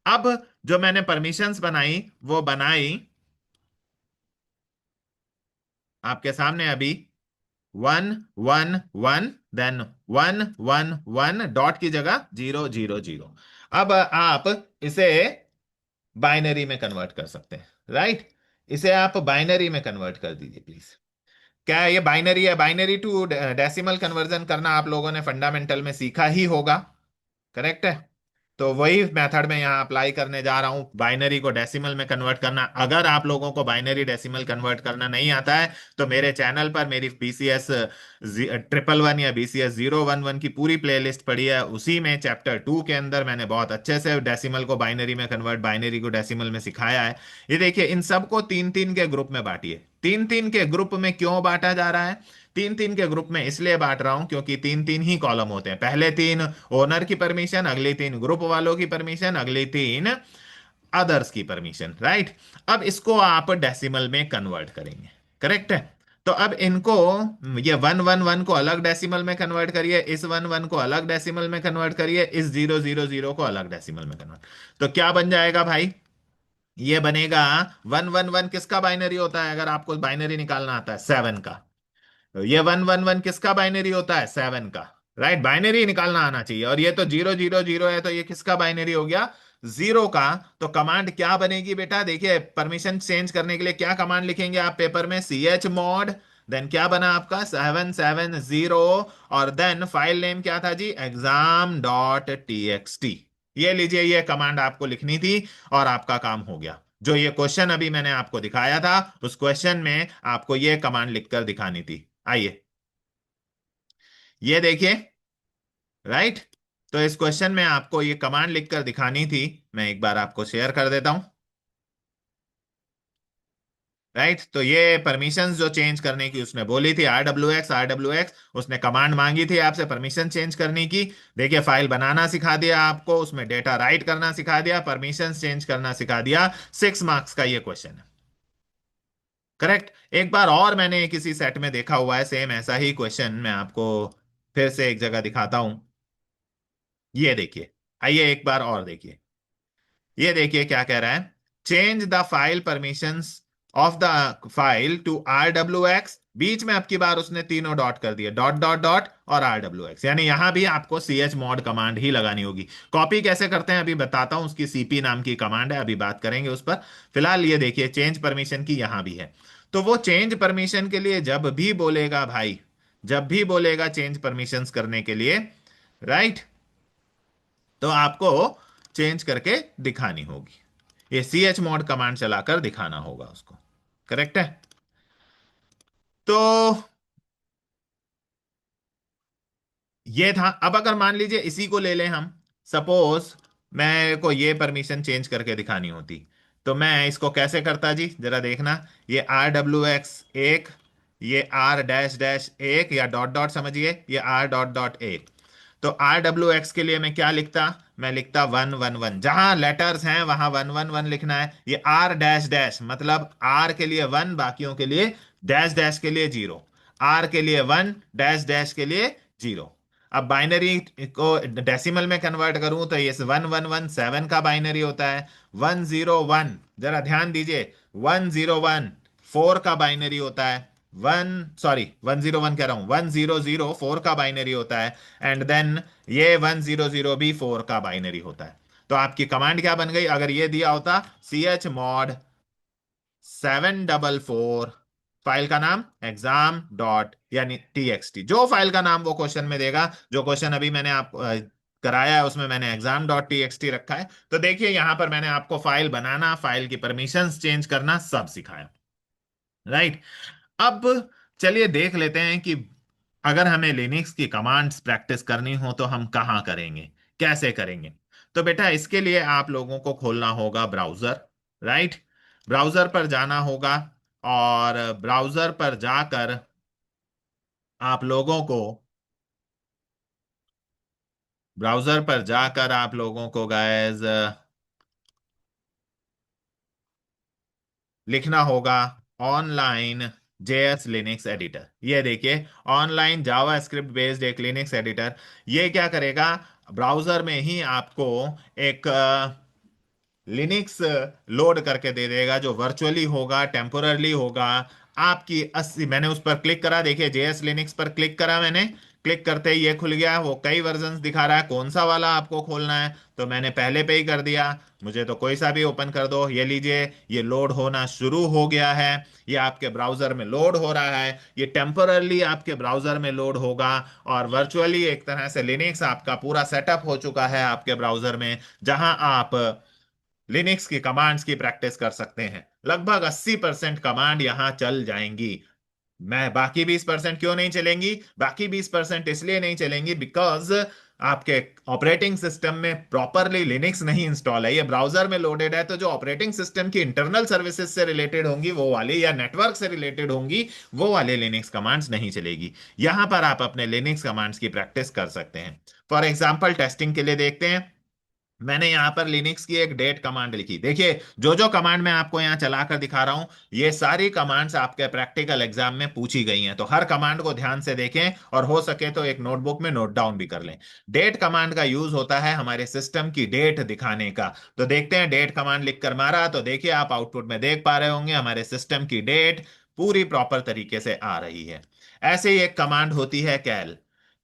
अब जो मैंने परमिशंस बनाई वो बनाई आपके सामने अभी, one one one, then one one one, dot की जगह जीरो जीरो जीरो। अब आप इसे बाइनरी में कन्वर्ट कर सकते हैं, राइट। इसे आप बाइनरी में कन्वर्ट कर दीजिए प्लीज। क्या है ये बाइनरी है, बाइनरी टू डेसिमल कन्वर्जन करना आप लोगों ने फंडामेंटल में सीखा ही होगा, करेक्ट है। तो वही मेथड में यहाँ अप्लाई करने जा रहा हूँ, बाइनरी को डेसिमल में कन्वर्ट करना। अगर आप लोगों को बाइनरी डेसिमल कन्वर्ट करना नहीं आता है तो मेरे चैनल पर मेरी BCS 111 या BCS 011 की पूरी प्लेलिस्ट पड़ी है, उसी में चैप्टर 2 के अंदर मैंने बहुत अच्छे से डेसिमल को बाइनरी में कन्वर्ट, बाइनरी को डेसिमल में सिखाया है। ये देखिए, इन सबको तीन तीन के ग्रुप में बांटिए। तीन तीन के ग्रुप में क्यों बांटा जा रहा है, तीन तीन के ग्रुप में इसलिए बांट रहा हूं क्योंकि तीन तीन ही कॉलम होते हैं। पहले तीन ओनर की परमिशन, अगली तीन ग्रुप वालों की परमिशन, अगली तीन अदर्स की परमिशन, राइट। अब इसको आप डेसिमल में कन्वर्ट करेंगे, करेक्ट है। तो अब इनको, ये वन वन वन को अलग डेसिमल में कन्वर्ट करिए, इस वन वन को अलग डेसिमल में कन्वर्ट करिए, इस जीरो जीरो जीरो को अलग डेसिमल में कन्वर्ट। तो क्या बन जाएगा भाई, ये बनेगा वन वन वन किसका बाइनरी होता है, अगर आपको बाइनरी निकालना आता है, सेवन का। तो ये वन वन वन किसका बाइनरी होता है, सेवन का, राइट। बाइनरी निकालना आना चाहिए। और ये तो जीरो जीरो जीरो है तो ये किसका बाइनरी हो गया, जीरो का। तो कमांड क्या बनेगी बेटा, देखिए परमिशन चेंज करने के लिए क्या कमांड लिखेंगे आप पेपर में, chmod, देन क्या बना आपका 770, और देन फाइल नेम क्या था जी, exam.txt। ये लीजिए, ये कमांड आपको लिखनी थी और आपका काम हो गया। जो ये क्वेश्चन अभी मैंने आपको दिखाया था उस क्वेश्चन में आपको ये कमांड लिखकर दिखानी थी। आइए ये देखिए, राइट। तो इस क्वेश्चन में आपको ये कमांड लिखकर दिखानी थी, मैं एक बार आपको शेयर कर देता हूं, राइट। तो ये परमिशंस जो चेंज करने की उसने बोली थी, आर डब्ल्यू एक्स उसने कमांड मांगी थी आपसे परमिशन चेंज करने की। देखिए फाइल बनाना सिखा दिया आपको, उसमें डेटा राइट करना सिखा दिया, परमिशन चेंज करना सिखा दिया। 6 मार्क्स का ये क्वेश्चन है, करेक्ट। एक बार और मैंने किसी सेट में देखा हुआ है सेम ऐसा ही क्वेश्चन, मैं आपको फिर से एक जगह दिखाता हूं। ये देखिए, आइए एक बार और देखिए। ये देखिए क्या कह रहा है, change the file permissions of the file to r डब्ल्यू एक्स। बीच में अब की बार उसने तीनों डॉट कर दिया, डॉट डॉट डॉट और आर डब्ल्यू एक्स, यानी यहां भी आपको chmod कमांड ही लगानी होगी। कॉपी कैसे करते हैं अभी बताता हूं, उसकी CP नाम की कमांड है, अभी बात करेंगे उस पर। फिलहाल ये देखिए चेंज परमिशन की यहां भी है। तो वो चेंज परमिशन के लिए जब भी बोलेगा भाई, जब भी बोलेगा चेंज परमिशंस करने के लिए, राइट, तो आपको चेंज करके दिखानी होगी। ये chmod कमांड चलाकर दिखाना होगा उसको, करेक्ट है। तो ये था। अब अगर मान लीजिए इसी को ले लें हम, सपोज मैं को ये परमिशन चेंज करके दिखानी होती, तो मैं इसको कैसे करता जी, जरा देखना। ये आर डब्ल्यू एक्स 1, ये R डैश डैश 1 या डॉट डॉट समझिए, ये R डॉट डॉट 1। तो RWX के लिए मैं क्या लिखता, मैं लिखता 111, जहां लेटर्स हैं वहां 111 लिखना है। ये R डैश डैश मतलब R के लिए 1, बाकियों के लिए डैश डैश के लिए 0, R के लिए 1, डैश डैश के लिए 0। अब बाइनरी को डेसिमल में कन्वर्ट करूं तो ये 1117 का बाइनरी होता है। 101, जरा ध्यान दीजिए, 101 4 का बाइनरी होता है। 101 कह रहा हूं, 1004 का बाइनरी होता है। एंड देन ये 100 भी 4 का बाइनरी होता है। तो आपकी कमांड क्या बन गई अगर ये दिया होता, ch mod 744, फाइल का नाम एग्जाम डॉट यानी txt, जो फाइल का नाम वो क्वेश्चन में देगा। जो क्वेश्चन अभी मैंने आप कराया है उसमें मैंने एग्जाम डॉट txt रखा है। तो देखिए यहां पर मैंने आपको फाइल बनाना, फाइल की परमिशंस चेंज करना सब सिखाया, राइट। अब चलिए देख लेते हैं कि अगर हमें लिनक्स की कमांड्स प्रैक्टिस करनी हो तो हम कहाँ करेंगे, कैसे करेंगे। तो बेटा इसके लिए आप लोगों को खोलना होगा ब्राउजर, राइट। ब्राउजर पर जाना होगा और ब्राउजर पर जाकर आप लोगों को गाइस लिखना होगा ऑनलाइन जेएस लिनक्स एडिटर। ये देखिए, ऑनलाइन जावा स्क्रिप्ट बेस्ड एक लिनक्स एडिटर। ये क्या करेगा, ब्राउजर में ही आपको एक लिनक्स लोड करके दे देगा, जो वर्चुअली होगा, टेम्पोररली होगा। आपकी 80, मैंने उस पर क्लिक करा, देखिए जेएस लिनक्स पर क्लिक करा मैंने, क्लिक करते ही ये खुल गया। वो कई वर्जन्स दिखा रहा है, कौन सा वाला आपको खोलना है, तो मैंने पहले पे ही कर दिया। मुझे तो कोई सा भी ओपन कर दो। ये लीजिए, ये लोड होना शुरू हो गया है। ये आपके ब्राउजर में लोड हो रहा है। ये टेम्पोररली आपके ब्राउजर में लोड होगा और वर्चुअली एक तरह से लिनक्स आपका पूरा सेटअप हो चुका है आपके ब्राउजर में, जहां आप लिनक्स की कमांड्स की प्रैक्टिस कर सकते हैं। लगभग 80% कमांड यहां चल जाएंगी। मैं बाकी 20% क्यों नहीं चलेंगी, बाकी 20% इसलिए नहीं चलेंगी बिकॉज आपके ऑपरेटिंग सिस्टम में प्रॉपरली लिनक्स नहीं इंस्टॉल है। ये ब्राउजर में लोडेड है, तो जो ऑपरेटिंग सिस्टम की इंटरनल सर्विसेज से रिलेटेड होंगी वो वाली, या नेटवर्क से रिलेटेड होंगी वो वाले लिनक्स कमांड्स नहीं चलेगी। यहां पर आप अपने लिनक्स कमांड्स की प्रैक्टिस कर सकते हैं। फॉर एग्जाम्पल टेस्टिंग के लिए देखते हैं। मैंने यहां पर लिनक्स की एक डेट कमांड लिखी। देखिए जो जो कमांड मैं आपको यहां चलाकर दिखा रहा हूं, ये सारी कमांड्स आपके प्रैक्टिकल एग्जाम में पूछी गई हैं। तो हर कमांड को ध्यान से देखें और हो सके तो एक नोटबुक में नोट डाउन भी कर लें। डेट कमांड का यूज होता है हमारे सिस्टम की डेट दिखाने का। तो देखते हैं, डेट कमांड लिखकर मारा तो देखिए आप आउटपुट में देख पा रहे होंगे हमारे सिस्टम की डेट पूरी प्रॉपर तरीके से आ रही है। ऐसे ही एक कमांड होती है कैल।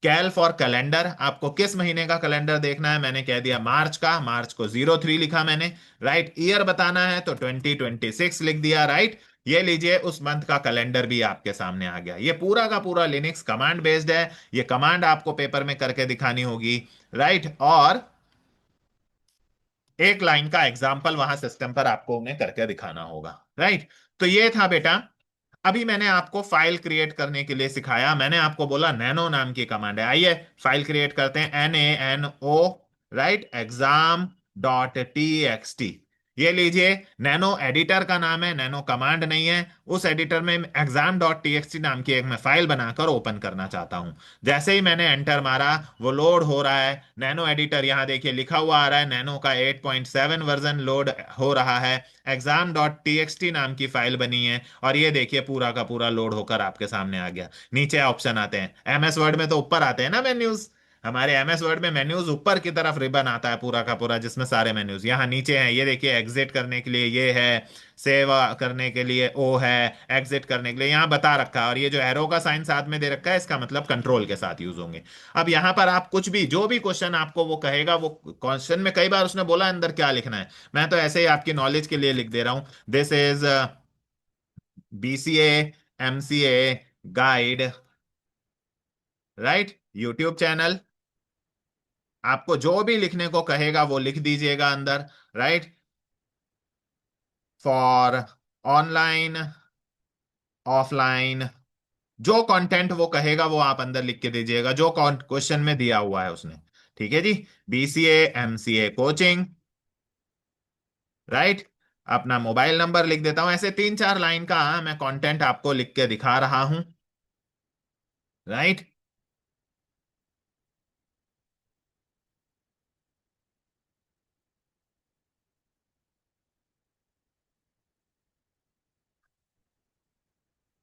कैल फॉर कैलेंडर, आपको किस महीने का कैलेंडर देखना है, मैंने कह दिया मार्च का, मार्च को 03 लिखा मैंने, राइट। ईयर बताना है तो 2026 लिख दिया, राइट। ये लीजिए उस मंथ का कैलेंडर भी आपके सामने आ गया। ये पूरा का पूरा लिनक्स कमांड बेस्ड है। ये कमांड आपको पेपर में करके दिखानी होगी, राइट। और एक लाइन का एग्जाम्पल वहां सिस्टम पर आपको उन्हें करके दिखाना होगा, राइट। तो ये था बेटा। अभी मैंने आपको फाइल क्रिएट करने के लिए सिखाया। मैंने आपको बोला नैनो नाम की कमांड है, आइए फाइल क्रिएट करते हैं। NANO, right, exam.txt। ये लीजिए, नैनो एडिटर का नाम है, नैनो कमांड नहीं है। उस एडिटर में exam.txt नाम की एक मैं फाइल बनाकर ओपन करना चाहता हूं। जैसे ही मैंने एंटर मारा वो लोड हो रहा है। नैनो एडिटर यहां देखिए लिखा हुआ आ रहा है, नैनो का 8.7 वर्जन लोड हो रहा है। exam.txt नाम की फाइल बनी है और ये देखिए पूरा का पूरा लोड होकर आपके सामने आ गया। नीचे ऑप्शन आते हैं, एमएस वर्ड में तो ऊपर आते हैं ना मेन्यूज। हमारे एमएस वर्ड में मेन्यूज ऊपर की तरफ रिबन आता है पूरा का पूरा, जिसमें सारे मेन्यूज यहाँ नीचे हैं। ये देखिए, एग्जिट करने के लिए ये है, सेव करने के लिए ओ है, एग्जिट करने के लिए यहाँ बता रखा है। और ये जो एरो का साइन साथ में दे रखा है, इसका मतलब कंट्रोल के साथ यूज होंगे। अब यहाँ पर आप कुछ भी, जो भी क्वेश्चन आपको वो कहेगा, वो क्वेश्चन में कई बार उसने बोला अंदर क्या लिखना है, मैं तो ऐसे ही आपकी नॉलेज के लिए लिख दे रहा हूँ। This is BCA MCA guide, right, YouTube channel. आपको जो भी लिखने को कहेगा वो लिख दीजिएगा अंदर, राइट। फॉर ऑनलाइन ऑफलाइन, जो कंटेंट वो कहेगा वो आप अंदर लिख के दीजिएगा, जो क्वेश्चन में दिया हुआ है उसने। ठीक है जी। BCA MCA coaching, right. अपना मोबाइल नंबर लिख देता हूं। ऐसे 3-4 लाइन का मैं कंटेंट आपको लिख के दिखा रहा हूं, राइट।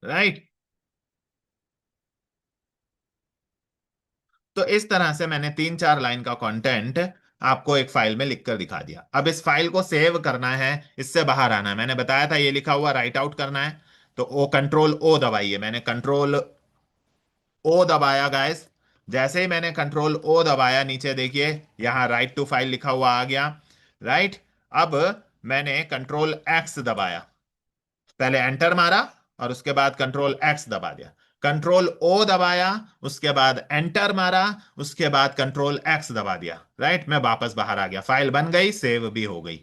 राइट। तो इस तरह से मैंने 3-4 लाइन का कंटेंट आपको एक फाइल में लिखकर दिखा दिया। अब इस फाइल को सेव करना है, इससे बाहर आना है। मैंने बताया था ये लिखा हुआ राइट आउट करना है, तो ओ कंट्रोल ओ दबाइए। मैंने कंट्रोल ओ दबाया गाइस। जैसे ही मैंने कंट्रोल ओ दबाया, नीचे देखिए यहां राइट टू फाइल लिखा हुआ आ गया। राइट। अब मैंने कंट्रोल एक्स दबाया, पहले एंटर मारा और उसके बाद कंट्रोल एक्स दबा दिया। कंट्रोल ओ दबाया, उसके बाद एंटर मारा, उसके बाद कंट्रोल एक्स दबा दिया। राइट, मैं वापस बाहर आ गया, फाइल बन गई, सेव भी हो गई।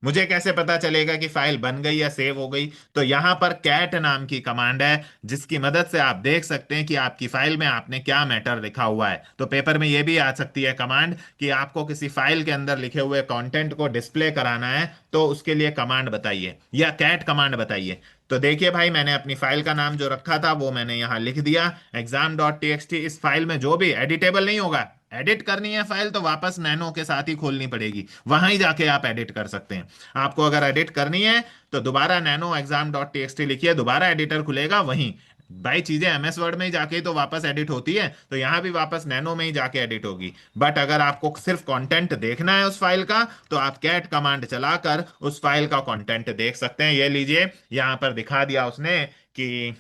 मुझे कैसे पता चलेगा कि फाइल बन गई या सेव हो गई? तो यहां पर कैट नाम की कमांड है, जिसकी मदद से आप देख सकते हैं कि आपकी फाइल में आपने क्या मैटर लिखा हुआ है। तो पेपर में यह भी आ सकती है कमांड कि आपको किसी फाइल के अंदर लिखे हुए कंटेंट को डिस्प्ले कराना है, तो उसके लिए कमांड बताइए या कैट कमांड बताइए। तो देखिए भाई, मैंने अपनी फाइल का नाम जो रखा था वो मैंने यहां लिख दिया, exam.txt। इस फाइल में जो भी एडिटेबल नहीं होगा, एडिट करनी है फाइल तो वापस नैनो के साथ ही खोलनी पड़ेगी, वहां ही जाके आप एडिट कर सकते हैं। आपको अगर एडिट करनी है तो दोबारा नैनो exam.txt लिखिए, दोबारा एडिटर खुलेगा वहीं। भाई चीजें एमएस वर्ड में ही जाके ही तो वापस एडिट होती है, तो यहां भी वापस नैनो में ही जाके एडिट होगी। बट अगर आपको सिर्फ कंटेंट देखना है उस फाइल का, तो आप कैट कमांड चलाकर उस फाइल का कंटेंट देख सकते हैं। ये लीजिए, यहां पर दिखा दिया उसने कि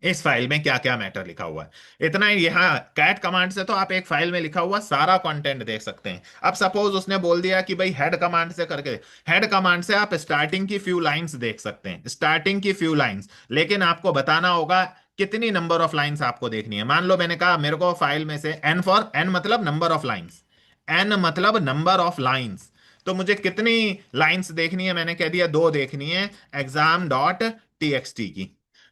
इस फाइल में क्या क्या मैटर लिखा हुआ है। इतना ही, यहाँ कैट कमांड से तो आप एक फाइल में लिखा हुआ सारा कंटेंट देख सकते हैं। अब सपोज उसने बोल दिया कि भाई हेड कमांड से करके, हेड कमांड से आप स्टार्टिंग की फ्यू लाइंस देख सकते हैं, स्टार्टिंग की फ्यू लाइंस। लेकिन आपको बताना होगा कितनी नंबर ऑफ लाइंस आपको देखनी है। मान लो मैंने कहा मेरे को फाइल में से एन, फॉर एन मतलब नंबर ऑफ लाइंस, एन मतलब नंबर ऑफ लाइंस, तो मुझे कितनी लाइंस देखनी है? मैंने कह दिया दो देखनी है, exam.txt की।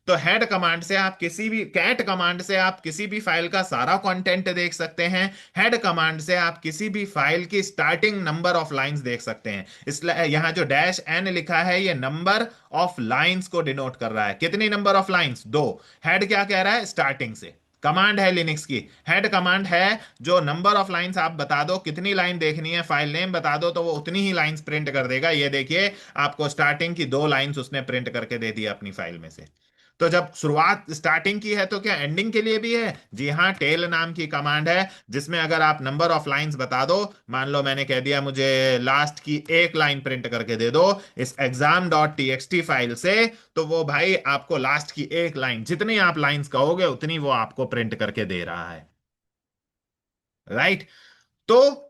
तो हेड कमांड से आप किसी भी, कैट कमांड से आप किसी भी फाइल का सारा कंटेंट देख सकते हैं। हेड कमांड से आप किसी भी फाइल की स्टार्टिंग नंबर ऑफ लाइंस देख सकते हैं। इसलिए यहां जो डैश एन लिखा है, ये नंबर ऑफ लाइंस को डिनोट कर रहा है। कितनी नंबर ऑफ लाइंस? दो। हेड क्या कह रहा है? स्टार्टिंग से। कमांड है लिनक्स की, हेड कमांड है जो नंबर ऑफ लाइंस आप बता दो, कितनी लाइन देखनी है, फाइल नेम बता दो, तो वो उतनी ही लाइंस प्रिंट कर देगा। ये देखिए, आपको स्टार्टिंग की दो लाइंस उसने प्रिंट करके दे दी अपनी फाइल में से। तो जब शुरुआत स्टार्टिंग की है तो क्या एंडिंग के लिए भी है? जी हाँ, टेल नाम की कमांड है, जिसमें अगर आप नंबर ऑफ लाइंस बता दो, मान लो मैंने कह दिया मुझे लास्ट की एक लाइन प्रिंट करके दे दो इस exam.txt फाइल से, तो वो भाई आपको लास्ट की एक लाइन, जितनी आप लाइंस कहोगे उतनी वो आपको प्रिंट करके दे रहा है। राइट। तो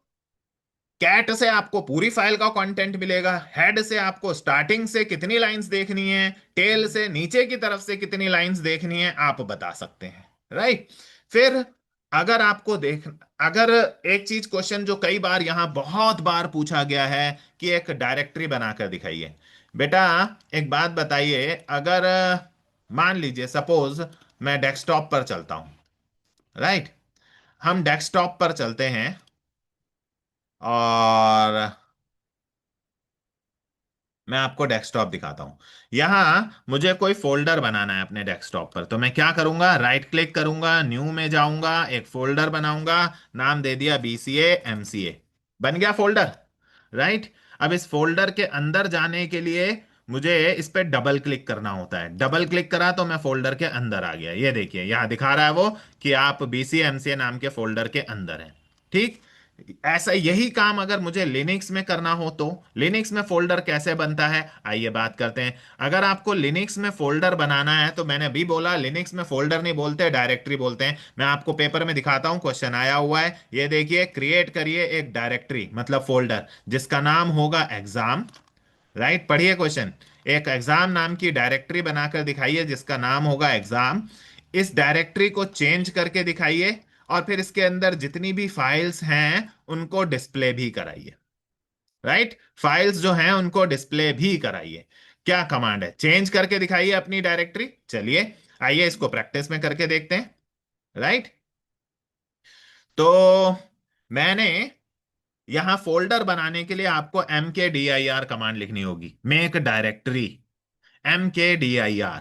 कैट से आपको पूरी फाइल का कंटेंट मिलेगा, हेड से आपको स्टार्टिंग से कितनी लाइंस देखनी है, टेल से नीचे की तरफ से कितनी लाइंस देखनी है आप बता सकते हैं। राइट। फिर अगर आपको देख, अगर एक चीज क्वेश्चन जो कई बार यहां बहुत बार पूछा गया है कि एक डायरेक्टरी बनाकर दिखाइए। बेटा एक बात बताइए, अगर मान लीजिए सपोज मैं डेस्कटॉप पर चलता हूं। राइट। हम डेस्कटॉप पर चलते हैं और मैं आपको डेस्कटॉप दिखाता हूं। यहां मुझे कोई फोल्डर बनाना है अपने डेस्कटॉप पर, तो मैं क्या करूंगा? राइट क्लिक करूंगा, न्यू में जाऊंगा, एक फोल्डर बनाऊंगा, नाम दे दिया BCA MCA। बन गया फोल्डर। राइट। अब इस फोल्डर के अंदर जाने के लिए मुझे इस पे डबल क्लिक करना होता है। डबल क्लिक करा तो मैं फोल्डर के अंदर आ गया। ये देखिए यहां दिखा रहा है वो कि आप BCA MCA नाम के फोल्डर के अंदर हैं। ठीक। ऐसा यही काम अगर मुझे लिनक्स में करना हो, तो लिनक्स में फोल्डर कैसे बनता है आइए बात करते हैं। अगर आपको लिनक्स में फोल्डर बनाना है, तो मैंने भी बोला लिनक्स में फोल्डर नहीं बोलते, डायरेक्टरी बोलते हैं। मैं आपको पेपर में दिखाता हूं, क्वेश्चन आया हुआ है, ये देखिए, क्रिएट करिए एक डायरेक्टरी मतलब फोल्डर जिसका नाम होगा एग्जाम। राइट, पढ़िए क्वेश्चन। एक एग्जाम नाम की डायरेक्टरी बनाकर दिखाइए जिसका नाम होगा एग्जाम। इस डायरेक्टरी को चेंज करके दिखाइए और फिर इसके अंदर जितनी भी फाइल्स हैं उनको डिस्प्ले भी कराइए। राइट, फाइल्स जो हैं उनको डिस्प्ले भी कराइए। क्या कमांड है? चेंज करके दिखाइए अपनी डायरेक्टरी। चलिए आइए इसको प्रैक्टिस में करके देखते हैं। राइट। तो मैंने यहां फोल्डर बनाने के लिए आपको MKDIR कमांड लिखनी होगी, make directory. MKDIR।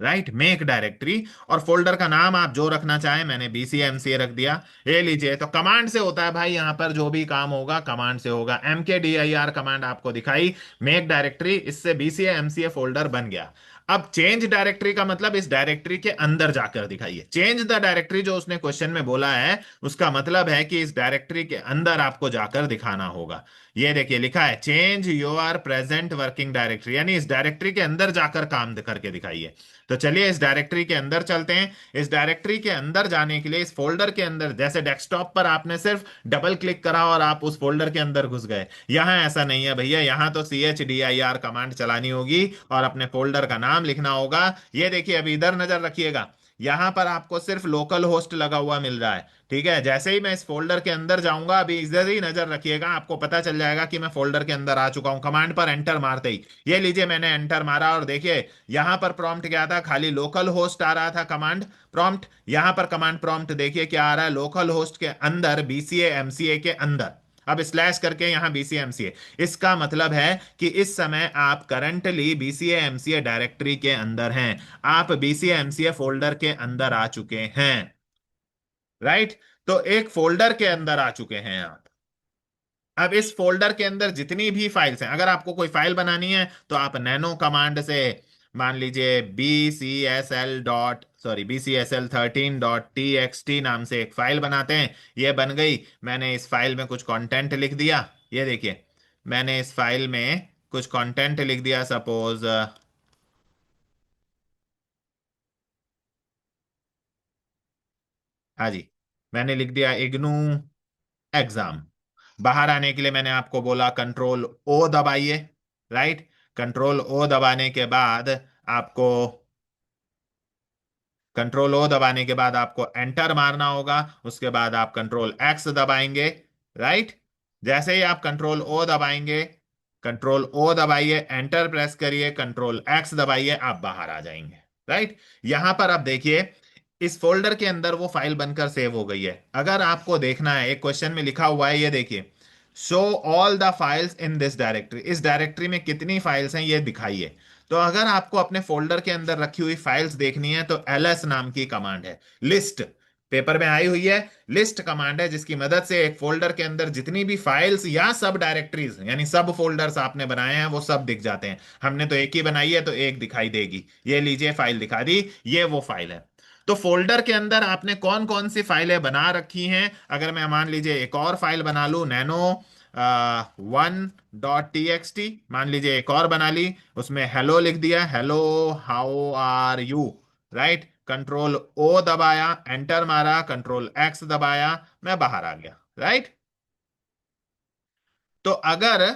Right, make directory. और फोल्डर का नाम आप जो रखना चाहें, मैंने BCA MCA रख दिया। ये लीजिए, तो कमांड से होता है भाई, यहां पर जो भी काम होगा कमांड से होगा। MKDIR कमांड आपको दिखाई, मेक डायरेक्टरी, इससे BCA MCA फोल्डर बन गया। अब चेंज डायरेक्टरी का मतलब इस डायरेक्टरी के अंदर जाकर दिखाइए। चेंज द डायरेक्टरी जो उसने क्वेश्चन में बोला है, उसका मतलब है कि इस डायरेक्टरी के अंदर आपको जाकर दिखाना होगा। ये देखिए लिखा है change your present working directory, यानी इस डायरेक्टरी के अंदर जाकर काम करके दिखाइए। तो चलिए इस डायरेक्टरी के अंदर चलते हैं। इस डायरेक्टरी के अंदर जाने के लिए इस फोल्डर के अंदर, जैसे डेस्कटॉप पर आपने सिर्फ डबल क्लिक करा और आप उस फोल्डर के अंदर घुस गए, यहां ऐसा नहीं है भैया। यहां तो CHDIR कमांड चलानी होगी और अपने फोल्डर का नाम लिखना होगा। ये देखिए अभी इधर नजर रखिएगा, यहां पर आपको सिर्फ लोकल होस्ट लगा हुआ मिल रहा है। ठीक है, जैसे ही मैं इस फोल्डर के अंदर जाऊंगा, अभी इधर ही नजर रखिएगा, आपको पता चल जाएगा कि मैं फोल्डर के अंदर आ चुका हूं कमांड पर एंटर मारते ही। ये लीजिए मैंने एंटर मारा और देखिए यहां पर प्रॉम्प्ट क्या था, खाली लोकल होस्ट आ रहा था कमांड प्रॉम्प्ट। यहां पर कमांड प्रॉम्प्ट देखिए क्या आ रहा है, लोकल होस्ट के अंदर BCA MCA के अंदर। अब स्लैश करके यहां BCA MCA, इसका मतलब है कि इस समय आप करंटली BCA MCA डायरेक्टरी के अंदर हैं। आप BCA MCA फोल्डर के अंदर आ चुके हैं। राइट, तो एक फोल्डर के अंदर आ चुके हैं आप। अब इस फोल्डर के अंदर जितनी भी फाइल्स हैं, अगर आपको कोई फाइल बनानी है तो आप नैनो कमांड से, मान लीजिए BCSL13.TXT नाम से एक फाइल बनाते हैं। ये बन गई, मैंने इस फाइल में कुछ कंटेंट लिख दिया। ये देखिए मैंने इस फाइल में कुछ कंटेंट लिख दिया, सपोज हाँ जी, मैंने लिख दिया इग्नू एग्जाम। बाहर आने के लिए मैंने आपको बोला कंट्रोल O दबाइए। राइट, कंट्रोल O दबाने के बाद आपको कंट्रोल O दबाने के बाद एंटर मारना होगा। उसके बाद आप कंट्रोल X दबाएंगे। राइट, जैसे ही आप कंट्रोल O दबाएंगे, कंट्रोल O दबाइए, एंटर प्रेस करिए, कंट्रोल X दबाइए, आप बाहर आ जाएंगे। राइट, यहां पर आप देखिए इस फोल्डर के अंदर वो फाइल बनकर सेव हो गई है। अगर आपको देखना है, एक क्वेश्चन में लिखा हुआ है, ये देखिए show all the files in this directory, इस डायरेक्टरी में कितनी फाइल्स हैं ये दिखाइए। तो अगर आपको अपने फोल्डर के अंदर रखी हुई फाइल्स देखनी है तो LS नाम की कमांड है, लिस्ट, पेपर में आई हुई है, लिस्ट कमांड है, जिसकी मदद से एक फोल्डर के अंदर जितनी भी फाइल्स या सब डायरेक्टरीज यानी सब फोल्डर्स आपने बनाए हैं वो सब दिख जाते हैं। हमने तो एक ही बनाई है तो एक दिखाई देगी। ये लीजिए फाइल दिखा दी, ये वो फाइल है। तो फोल्डर के अंदर आपने कौन कौन सी फाइलें बना रखी हैं, अगर मैं मान लीजिए एक और फाइल बना लूं, नैनो 1.TXT, मान लीजिए एक और बना ली, उसमें हेलो लिख दिया, hello how are you. Right, control O दबाया, एंटर मारा, कंट्रोल X दबाया, मैं बाहर आ गया। राइट, तो अगर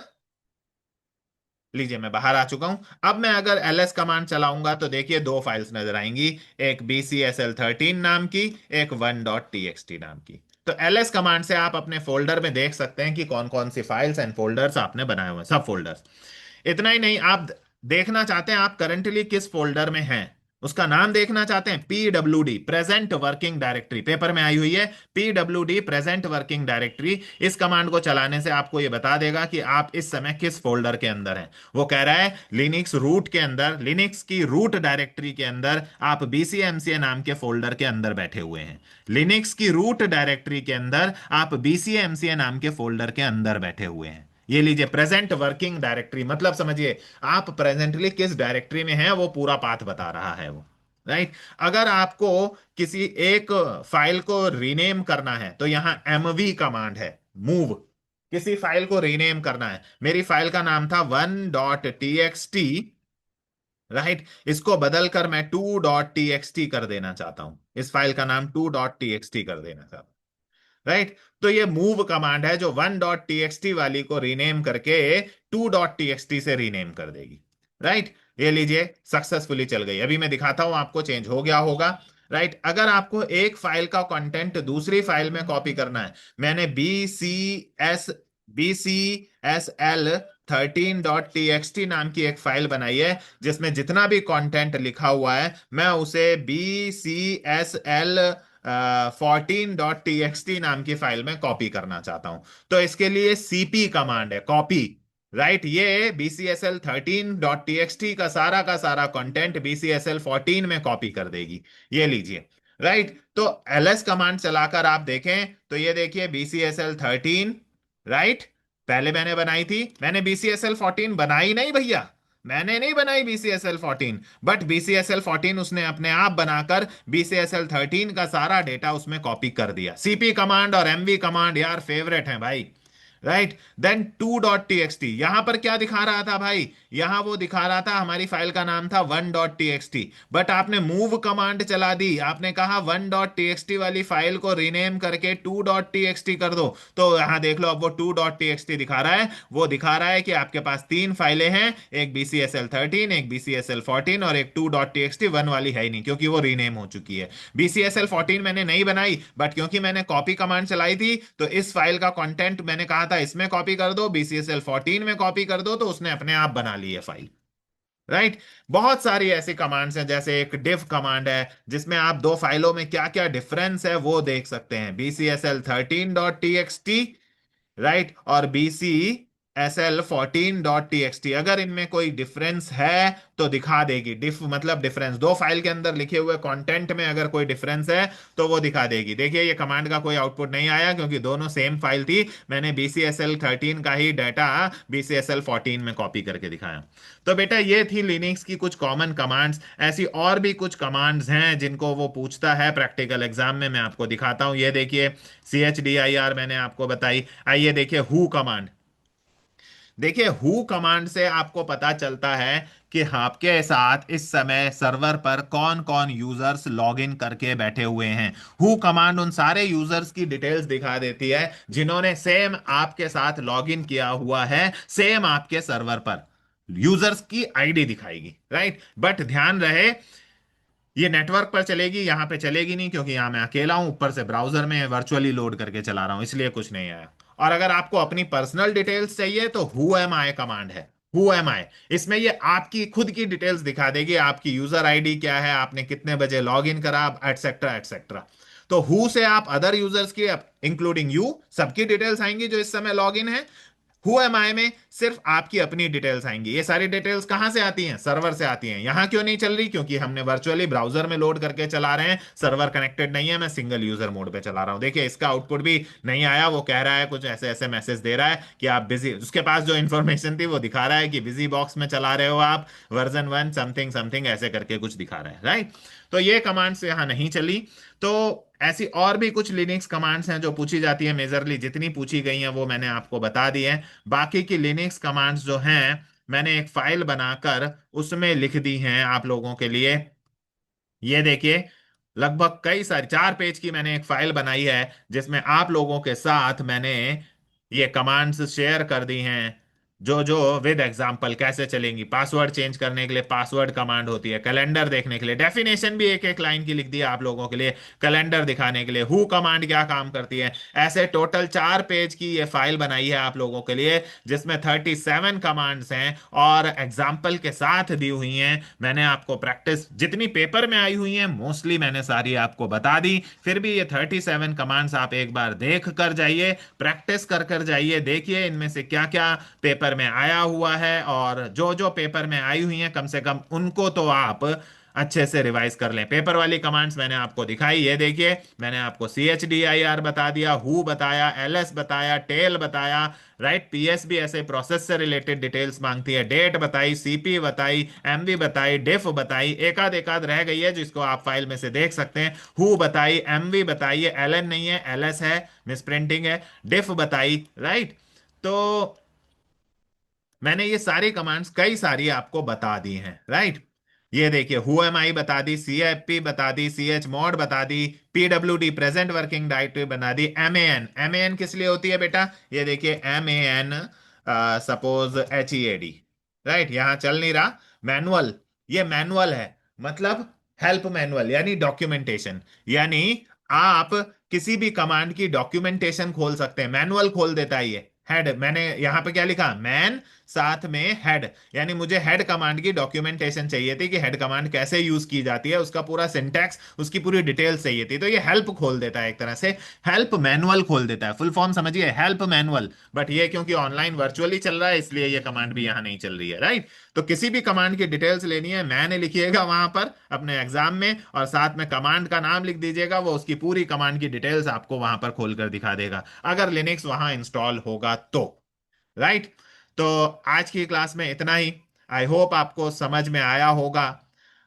लीजिए मैं बाहर आ चुका हूं, अब मैं अगर LS कमांड चलाऊंगा तो देखिए दो फाइल्स नजर आएंगी, एक BCSL13 नाम की, एक 1.TXT नाम की। तो LS कमांड से आप अपने फोल्डर में देख सकते हैं कि कौन कौन सी फाइल्स एंड फोल्डर्स आपने बनाए हुए हैं, सब फोल्डर्स। इतना ही नहीं, आप देखना चाहते हैं आप करंटली किस फोल्डर में हैं, उसका नाम देखना चाहते हैं, PWD present working directory, paper में आई हुई है PWD प्रेजेंट वर्किंग डायरेक्टरी। इस कमांड को चलाने से आपको यह बता देगा कि आप इस समय किस फोल्डर के अंदर हैं। वो कह रहा है लिनक्स रूट के अंदर, लिनक्स की रूट डायरेक्टरी के अंदर आप BCA MCA नाम के फोल्डर के अंदर बैठे हुए हैं। लिनक्स की रूट डायरेक्टरी के अंदर आप BCA MCA नाम के फोल्डर के अंदर बैठे हुए हैं। ये लीजिए प्रेजेंट वर्किंग डायरेक्टरी, मतलब समझिए आप प्रेजेंटली किस डायरेक्टरी में हैं, वो पूरा पाथ बता रहा है वो। राइट, अगर आपको किसी एक फाइल को रीनेम करना है तो यहां MV कमांड है, मूव, किसी फाइल को रीनेम करना है। मेरी फाइल का नाम था 1.TXT। राइट, इसको बदलकर मैं 2.TXT कर देना चाहता हूं, इस फाइल का नाम 2.TXT कर देना चाहता हूं। राइट, तो ये मूव कमांड है जो 1.TXT वाली को रीनेम करके 2.TXT से रीनेम कर देगी। राइट, ये लीजिए सक्सेसफुली चल गई। अभी मैं दिखाता हूं आपको, चेंज हो गया होगा। राइट, अगर आपको एक फाइल का कंटेंट दूसरी फाइल में कॉपी करना है, मैंने BCSL13.TXT नाम की एक फाइल बनाई है जिसमें जितना भी कंटेंट लिखा हुआ है मैं उसे BCSL 14.TXT नाम की फाइल में कॉपी करना चाहता हूं। तो इसके लिए CP कमांड है, कॉपी। राइट, ये BCSL13.TXT का सारा कंटेंट BCSL14 में कॉपी कर देगी। ये लीजिए। राइट, तो LS कमांड चलाकर आप देखें तो ये देखिए BCSL13। राइट, पहले मैंने बनाई थी, मैंने BCSL14 बनाई नहीं भैया, मैंने नहीं बनाई BCSL 14, बट BCSL 14 उसने अपने आप बनाकर BCSL 13 का सारा डेटा उसमें कॉपी कर दिया। CP कमांड और MV कमांड यार फेवरेट हैं भाई। राइट, देन 2.txt, यहां पर क्या दिखा रहा था भाई? यहां वो दिखा रहा था, हमारी फाइल का नाम था 1.txt, बट आपने मूव कमांड चला दी, आपने कहा 1.txt वाली फाइल को रीनेम करके 2.txt कर दो, तो यहां देख लो अब वो 2.txt दिखा रहा है। वो दिखा रहा है कि आपके पास तीन फाइलें हैं, एक BCSL 13, एक BCSL 14 और एक 2.txt। वन वाली है ही नहीं क्योंकि वो रीनेम हो चुकी है। BCSL 14 मैंने नहीं बनाई, बट क्योंकि मैंने कॉपी कमांड चलाई थी तो इस फाइल का कंटेंट मैंने कहा था इसमें कॉपी कर दो, BCSL 14 में कॉपी कर दो, तो उसने अपने आप बना ली है फाइल। राइट। बहुत सारी ऐसी कमांड्स हैं, जैसे एक diff कमांड है जिसमें आप दो फाइलों में क्या क्या डिफरेंस है वो देख सकते हैं। BCSL 13.txt, राइट, और BCSL 14.txt, अगर इनमें कोई डिफरेंस है तो दिखा देगी। डिफ मतलब डिफरेंस, दो फाइल के अंदर लिखे हुए कंटेंट में अगर कोई डिफरेंस है तो वो दिखा देगी। देखिए ये कमांड का कोई आउटपुट नहीं आया क्योंकि दोनों सेम फाइल थी, मैंने BCSL 13 का ही डाटा BCSL 14 में कॉपी करके दिखाया। तो बेटा ये थी लिनक्स की कुछ कॉमन कमांड्स। ऐसी और भी कुछ कमांड्स हैं जिनको वो पूछता है प्रैक्टिकल एग्जाम में, मैं आपको दिखाता हूं। ये देखिए, CHDIR मैंने आपको बताई। आइए देखिए हु कमांड। देखिए हु कमांड से आपको पता चलता है कि आपके साथ इस समय सर्वर पर कौन कौन यूजर्स लॉगिन करके बैठे हुए हैं। हु कमांड उन सारे यूजर्स की डिटेल्स दिखा देती है जिन्होंने सेम आपके साथ लॉगिन किया हुआ है, सेम आपके सर्वर पर। यूजर्स की आईडी दिखाएगी, राइट। बट ध्यान रहे, ये नेटवर्क पर चलेगी, यहाँ पे चलेगी नहीं क्योंकि यहाँ मैं अकेला हूं, ऊपर से ब्राउजर में वर्चुअली लोड करके चला रहा हूं, इसलिए कुछ नहीं आया। और अगर आपको अपनी पर्सनल डिटेल्स चाहिए तो हु एम आई कमांड है। हु एम आई, इसमें ये आपकी खुद की डिटेल्स दिखा देगी, आपकी यूजर आईडी क्या है, आपने कितने बजे लॉग इन करा, एटसेट्रा एटसेट्रा। तो हु से आप अदर यूजर्स की, इंक्लूडिंग यू, सबकी डिटेल्स आएंगी जो इस समय लॉग इन है। हु एम आई में सिर्फ आपकी अपनी डिटेल्स आएंगी। ये सारी डिटेल्स कहां से आती हैं? सर्वर से आती हैं। यहां क्यों नहीं चल रही? क्योंकि हमने वर्चुअली ब्राउजर में लोड करके चला रहे हैं, सर्वर कनेक्टेड नहीं है, मैं सिंगल यूजर मोड पे चला रहा हूं। देखिए इसका आउटपुट भी नहीं आया, वो कह रहा है कुछ ऐसे ऐसे मैसेज दे रहा है कि आप बिजी, उसके पास जो इंफॉर्मेशन थी वो दिखा रहा है कि बिजी बॉक्स में चला रहे हो आप, वर्जन 1 समथिंग समथिंग ऐसे करके कुछ दिखा रहा है, राइट। तो ये कमांड्स यहां नहीं चली। तो ऐसी और भी कुछ लिनक्स कमांड्स हैं जो पूछी जाती है, मेजरली जितनी पूछी गई हैं वो मैंने आपको बता दी है। बाकी की लिनक्स कमांड्स जो हैं मैंने एक फाइल बनाकर उसमें लिख दी हैं आप लोगों के लिए। ये देखिए, लगभग कई सारी 4 पेज की मैंने एक फाइल बनाई है जिसमें आप लोगों के साथ मैंने ये कमांड्स शेयर कर दी हैं, जो जो विद एग्जांपल कैसे चलेंगी। पासवर्ड चेंज करने के लिए पासवर्ड कमांड होती है, कैलेंडर देखने के लिए डेफिनेशन भी एक एक लाइन की लिख दी है आप लोगों के लिए, कैलेंडर दिखाने के लिए हु कमांड क्या काम करती है। ऐसे टोटल 4 पेज की ये फाइल बनाई है आप लोगों के लिए जिसमें 37 कमांड्स हैं और एग्जाम्पल के साथ दी हुई हैं। मैंने आपको प्रैक्टिस जितनी पेपर में आई हुई हैं मोस्टली मैंने सारी आपको बता दी, फिर भी ये 37 कमांड्स आप एक बार देख कर जाइए, प्रैक्टिस कर कर जाइए, देखिए इनमें से क्या क्या पेपर में आया हुआ है, और जो जो पेपर में आई हुई हैं कम से कम उनको तो आप अच्छे से रिवाइज कर लें। पेपर वाली कमांड्स मैंने आपको दिखाई, ये देखिए मैंने आपको CHDIR बता दिया, हु बताया, LS बताया, टेल बताया, राइट। PSB ऐसे प्रोसेस से रिलेटेड डिटेल्स मांगती है, डेट बताई, CP बताई, MV बताई, डिफ बताई, एकाध एकाध रह गई है जिसको आप फाइल में से देख सकते हैं। हु बताई, MV बताइए, LN नहीं है LS है, मिस प्रिंटिंग है, डिफ बताई, राइट। तो मैंने ये सारी कमांड्स कई सारी आपको बता दी हैं, राइट। ये देखिए हु एम आई बता दी, CFP बता दी, CH मॉड बता दी, PWD प्रेजेंट वर्किंग डायरेक्टरी बना दी, MAN किस लिए होती है बेटा? ये देखिए MAN, सपोज HEAD, राइट। यहां चल नहीं रहा मैनुअल, ये मैनुअल है, मतलब हेल्प मैनुअल यानी डॉक्यूमेंटेशन, यानी आप किसी भी कमांड की डॉक्यूमेंटेशन खोल सकते हैं, मैनुअल खोल देता है ये। हेड, मैंने यहां पे क्या लिखा, मैन साथ में हेड, यानी मुझे हेड कमांड की डॉक्यूमेंटेशन चाहिए थी कि हेड कमांड कैसे यूज की जाती है, उसका पूरा सिंटैक्स, उसकी पूरी डिटेल्स चाहिए थी, तो ये हेल्प खोल देता है, एक तरह से हेल्प मैनुअल खोल देता है, फुल फॉर्म समझिए, हेल्प मैनुअल। बट ये क्योंकि ऑनलाइन वर्चुअली चल रहा है इसलिए ये कमांड भी यहां नहीं चल रही है, राइट। तो किसी भी कमांड की डिटेल्स लेनी है, मैंने लिखिएगा वहां पर अपने एग्जाम में, और साथ में कमांड का नाम लिख दीजिएगा, वो उसकी पूरी कमांड की डिटेल्स आपको वहां पर खोल कर दिखा देगा, अगर लिनक्स वहां इंस्टॉल होगा तो, राइट। तो आज की क्लास में इतना ही। आई होप आपको समझ में आया होगा।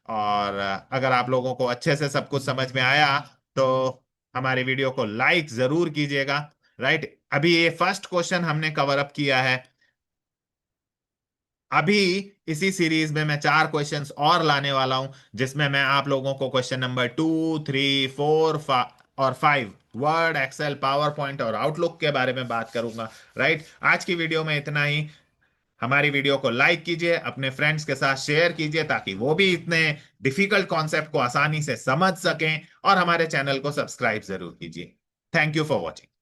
और अगर आप लोगों को अच्छे से सब कुछ समझ में आया तो हमारी वीडियो को लाइक जरूर कीजिएगा। राइट, अभी ये फर्स्ट क्वेश्चन हमने कवर अप किया है। अभी इसी सीरीज में मैं 4 क्वेश्चंस और लाने वाला हूं, जिसमें मैं आप लोगों को क्वेश्चन नंबर 2, 3, 4 और 5 वर्ड, एक्सेल, पावर पॉइंट और आउटलुक के बारे में बात करूंगा। राइट, आज की वीडियो में इतना ही। हमारी वीडियो को लाइक कीजिए, अपने फ्रेंड्स के साथ शेयर कीजिए, ताकि वो भी इतने डिफिकल्ट कॉन्सेप्ट को आसानी से समझ सकें, और हमारे चैनल को सब्सक्राइब जरूर कीजिए। Thank you for watching.